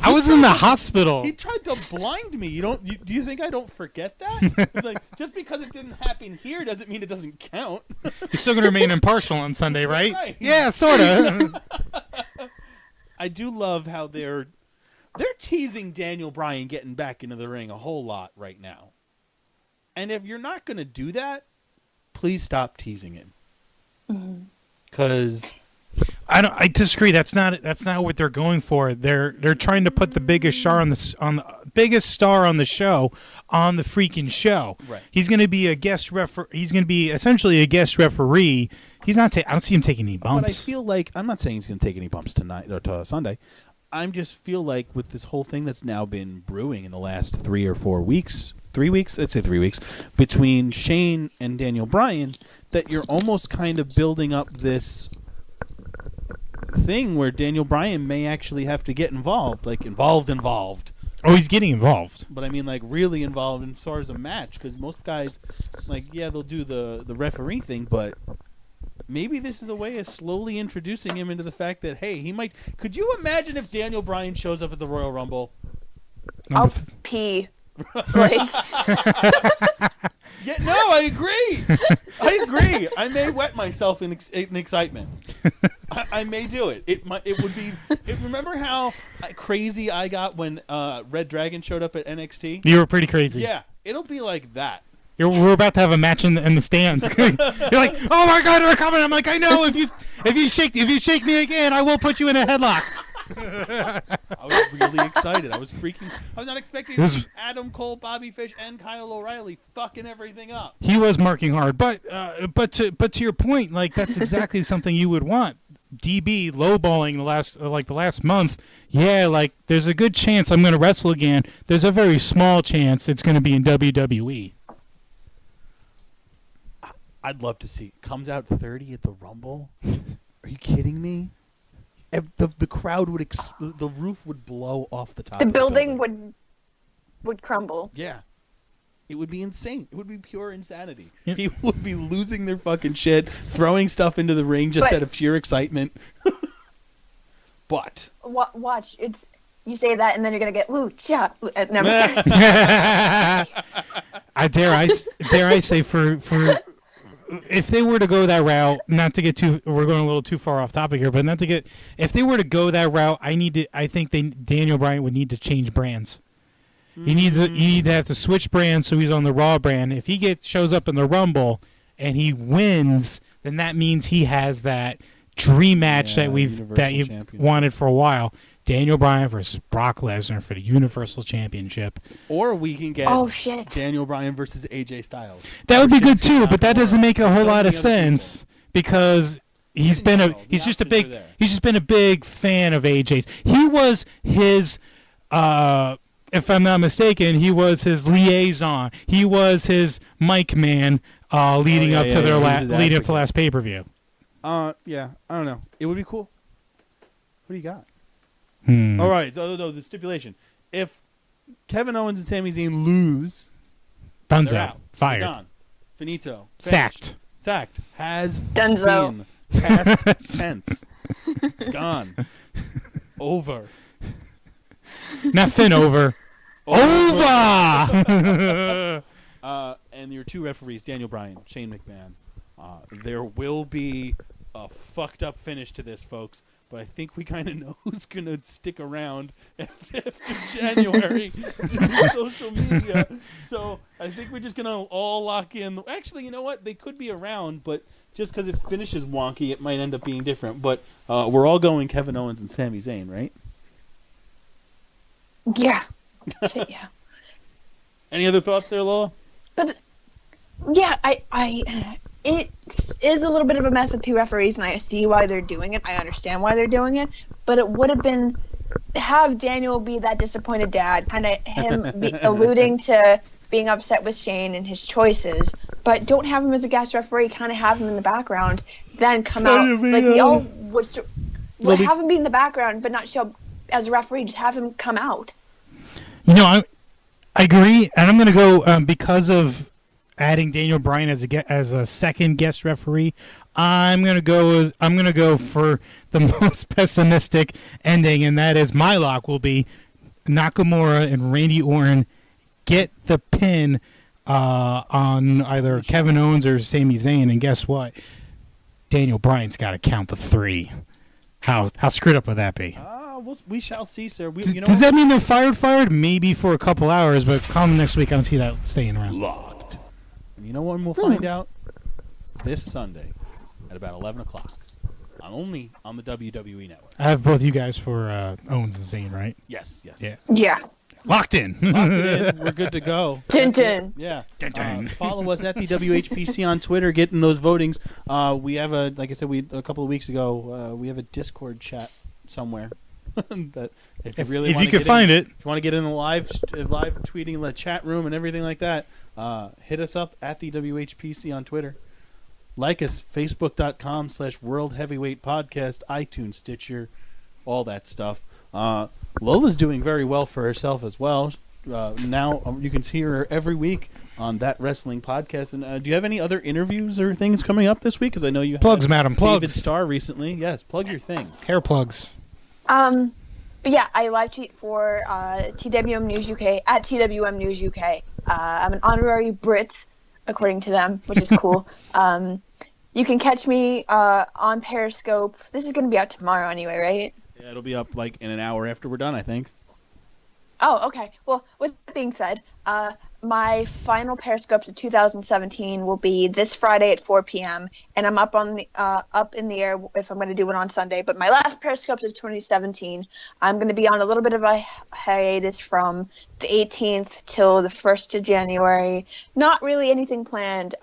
I was in the hospital. He tried to blind me. Do you think I don't forget that? It's like, just because it didn't happen here doesn't mean it doesn't count. You're still going to remain impartial on Sunday, right? Yeah, sort of. I do love how they're teasing Daniel Bryan getting back into the ring a whole lot right now. And if you're not going to do that, please stop teasing him. Because I disagree. That's not what they're going for. They're trying to put the biggest star on the biggest star on the show on the freaking show. Right. He's going to be a guest He's going to be essentially a guest referee. He's not. I don't see him taking any bumps. But I feel like I'm not saying he's going to take any bumps tonight or to Sunday. I just feel like with this whole thing that's now been brewing in the last 3 or 4 weeks, 3 weeks, I'd say 3 weeks, between Shane and Daniel Bryan, that you're almost kind of building up this thing where Daniel Bryan may actually have to get involved, involved. Oh, he's getting involved. But I mean, really involved as far as a match, because most guys, they'll do the referee thing, but maybe this is a way of slowly introducing him into the fact that, hey, he might... Could you imagine if Daniel Bryan shows up at the Royal Rumble? I'll pee. Yeah, no, I agree. I may wet myself in excitement. I may do it. It would be... remember how crazy I got when Red Dragon showed up at NXT? You were pretty crazy. Yeah, it'll be like that. We're about to have a match in the stands. You're like, oh my God, they're coming. I'm like, I know. If you shake me again, I will put you in a headlock. I was really excited. I was not expecting Adam Cole, Bobby Fish, and Kyle O'Reilly fucking everything up. He was marking hard, but to your point, like that's exactly something you would want. DB lowballing the last month. Yeah, like there's a good chance I'm going to wrestle again. There's a very small chance it's going to be in WWE. I'd love to see. Comes out 30 at the Rumble. Are you kidding me? The crowd would the roof would blow off the top. The building would crumble. Yeah, it would be insane. It would be pure insanity. Yep. People would be losing their fucking shit, throwing stuff into the ring just out of sheer excitement. But watch, you say that, and then you're gonna get lucha. I dare I say for if they were to go that route, not to get we're going a little too far off topic here, but if they were to go that route, I think Daniel Bryan would need to change brands. He need to have to switch brands so he's on the Raw brand. If he shows up in the Rumble and he wins, then that means he has that dream match that you've wanted for a while. Daniel Bryan versus Brock Lesnar for the Universal Championship. Or we can get Daniel Bryan versus AJ Styles. That would be good too, but that doesn't make a whole lot of sense because he's just been a big fan of AJ's. He was his if I'm not mistaken, he was his liaison. He was his mic man leading up to last pay-per-view. Yeah, I don't know. It would be cool. What do you got? All right, so the stipulation. If Kevin Owens and Sami Zayn lose, Dunzo, they're out. fired. They're gone. Finito. Sacked. Has Dunzo. been. Past tense. Gone. Over. Not Finn over. Over! And your two referees, Daniel Bryan, Shane McMahon. There will be a fucked up finish to this, folks. But I think we kind of know who's going to stick around after January to social media. So I think we're just going to all lock in. Actually, you know what? They could be around, but just because it finishes wonky, it might end up being different. But we're all going Kevin Owens and Sami Zayn, right? Yeah. Shit, yeah. Any other thoughts there, Lola? But yeah, it is a little bit of a mess with two referees, and I see why they're doing it. I understand why they're doing it, but it would have been have Daniel be that disappointed dad, kind of him alluding to being upset with Shane and his choices, but don't have him as a guest referee. Kind of have him in the background, then come out like we all would have him be in the background, but not show up as a referee. Just have him come out. You know, I agree, and I'm going to go because of adding Daniel Bryan as a second guest referee. I'm gonna go for the most pessimistic ending, and that is my lock will be Nakamura and Randy Orton get the pin on either Kevin Owens or Sami Zayn, and guess what? Daniel Bryan's got to count the 3. How screwed up would that be? We shall see, sir. Does that mean they're fired? Maybe for a couple hours, but come next week, I don't see that staying around. Locked. And you know when we'll find out? This Sunday at about 11 o'clock. Only on the WWE Network. I have both you guys for Owens and Zayn, right? Yes. Yeah. Locked in. We're good to go. Tintin. Yeah. Follow us at the WHPC on Twitter. Get in those votings. We have like I said, a couple of weeks ago, we have a Discord chat somewhere. That if you really want to find it, if you want to get in the live tweeting, the chat room and everything like that, hit us up at the WHPC on Twitter. Like us, Facebook.com/World Heavyweight Podcast, iTunes, Stitcher, all that stuff. Lola's doing very well for herself as well. Now you can see her every week on That Wrestling Podcast. And do you have any other interviews or things coming up this week? Because I know you plugs, had madam, plugs. David Starr recently. Yes, plug your things. Hair plugs. But yeah, I live tweet for TWM News UK at TWM News UK. I'm an honorary Brit, according to them, which is cool. You can catch me on Periscope. This is going to be out tomorrow anyway, right? Yeah, it'll be up like in an hour after we're done, I think. Oh, okay. Well, with that being said, my final Periscopes of 2017 will be this Friday at 4 p.m. and I'm up in the air if I'm going to do it on Sunday. But my last Periscopes of 2017, I'm going to be on a little bit of a hiatus from the 18th till the 1st of January. Not really anything planned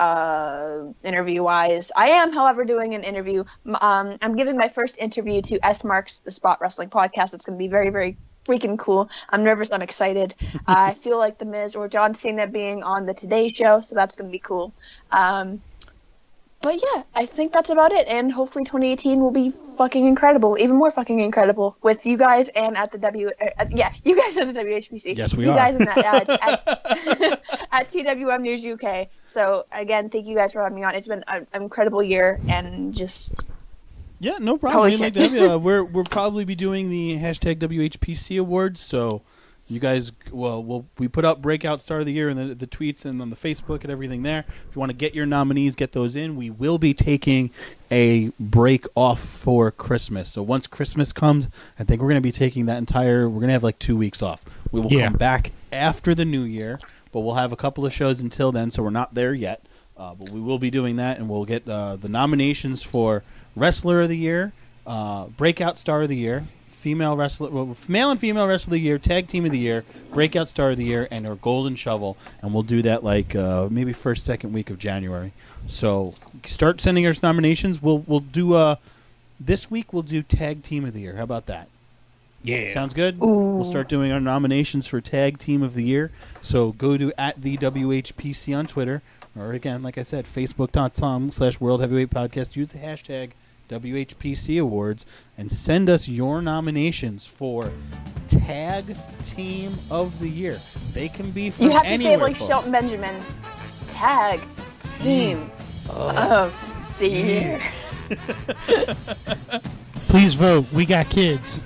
interview-wise. I am, however, doing an interview. I'm giving my first interview to S Marks, the Spot Wrestling Podcast. It's going to be very, very freaking cool. I'm nervous. I'm excited. I feel like The Miz or John Cena being on the Today Show, so that's going to be cool. But yeah, I think that's about it. And hopefully 2018 will be fucking incredible, even more fucking incredible with you guys and at the you guys at the WHPC. Yes, we you are. guys in that, at TWM News UK. So again, thank you guys for having me on. It's been an incredible year and just. Yeah, no problem. Holy Like shit. that. We'll probably be doing the hashtag WHPC awards. So you guys, we put up Breakout Star of the Year in the tweets and on the Facebook and everything there. If you want to get your nominees, get those in. We will be taking a break off for Christmas. So once Christmas comes, I think we're going to be taking we're going to have like 2 weeks off. We will come back after the new year, but we'll have a couple of shows until then, so we're not there yet. But we will be doing that, and we'll get the nominations for Wrestler of the Year, Breakout Star of the Year, male and female Wrestler of the Year, Tag Team of the Year, Breakout Star of the Year, and our Golden Shovel. And we'll do that like maybe first, second week of January. So start sending us nominations. We'll do this week. We'll do Tag Team of the Year. How about that? Yeah. Sounds good? Ooh. We'll start doing our nominations for Tag Team of the Year. So go to @the_WHPC on Twitter. Or again, like I said, Facebook.com/World Heavyweight Podcast. Use the hashtag WHPC Awards and send us your nominations for Tag Team of the Year. They can be from You have to say anywhere. it like Shelton Benjamin. Tag Team of the Year. Please vote. We got kids.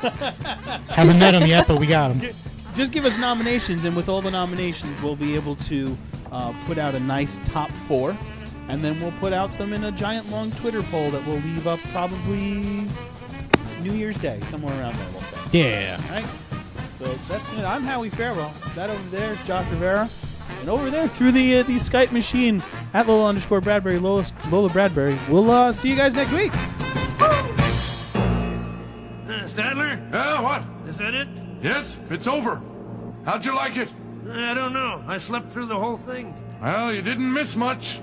Haven't met them yet, but we got them. Just give us nominations, and with all the nominations, we'll be able to put out a nice top 4, and then we'll put out them in a giant long Twitter poll that we'll leave up probably New Year's Day, somewhere around there, we'll say. Yeah. All right? So that's it. I'm Howie Farewell. That over there is Josh Rivera. And over there through the Skype machine at Lola_Bradbury, Lola Bradbury. We'll see you guys next week. Stadler? Yeah, what? Is that it? Yes, it's over. How'd you like it? I don't know. I slept through the whole thing. Well, you didn't miss much.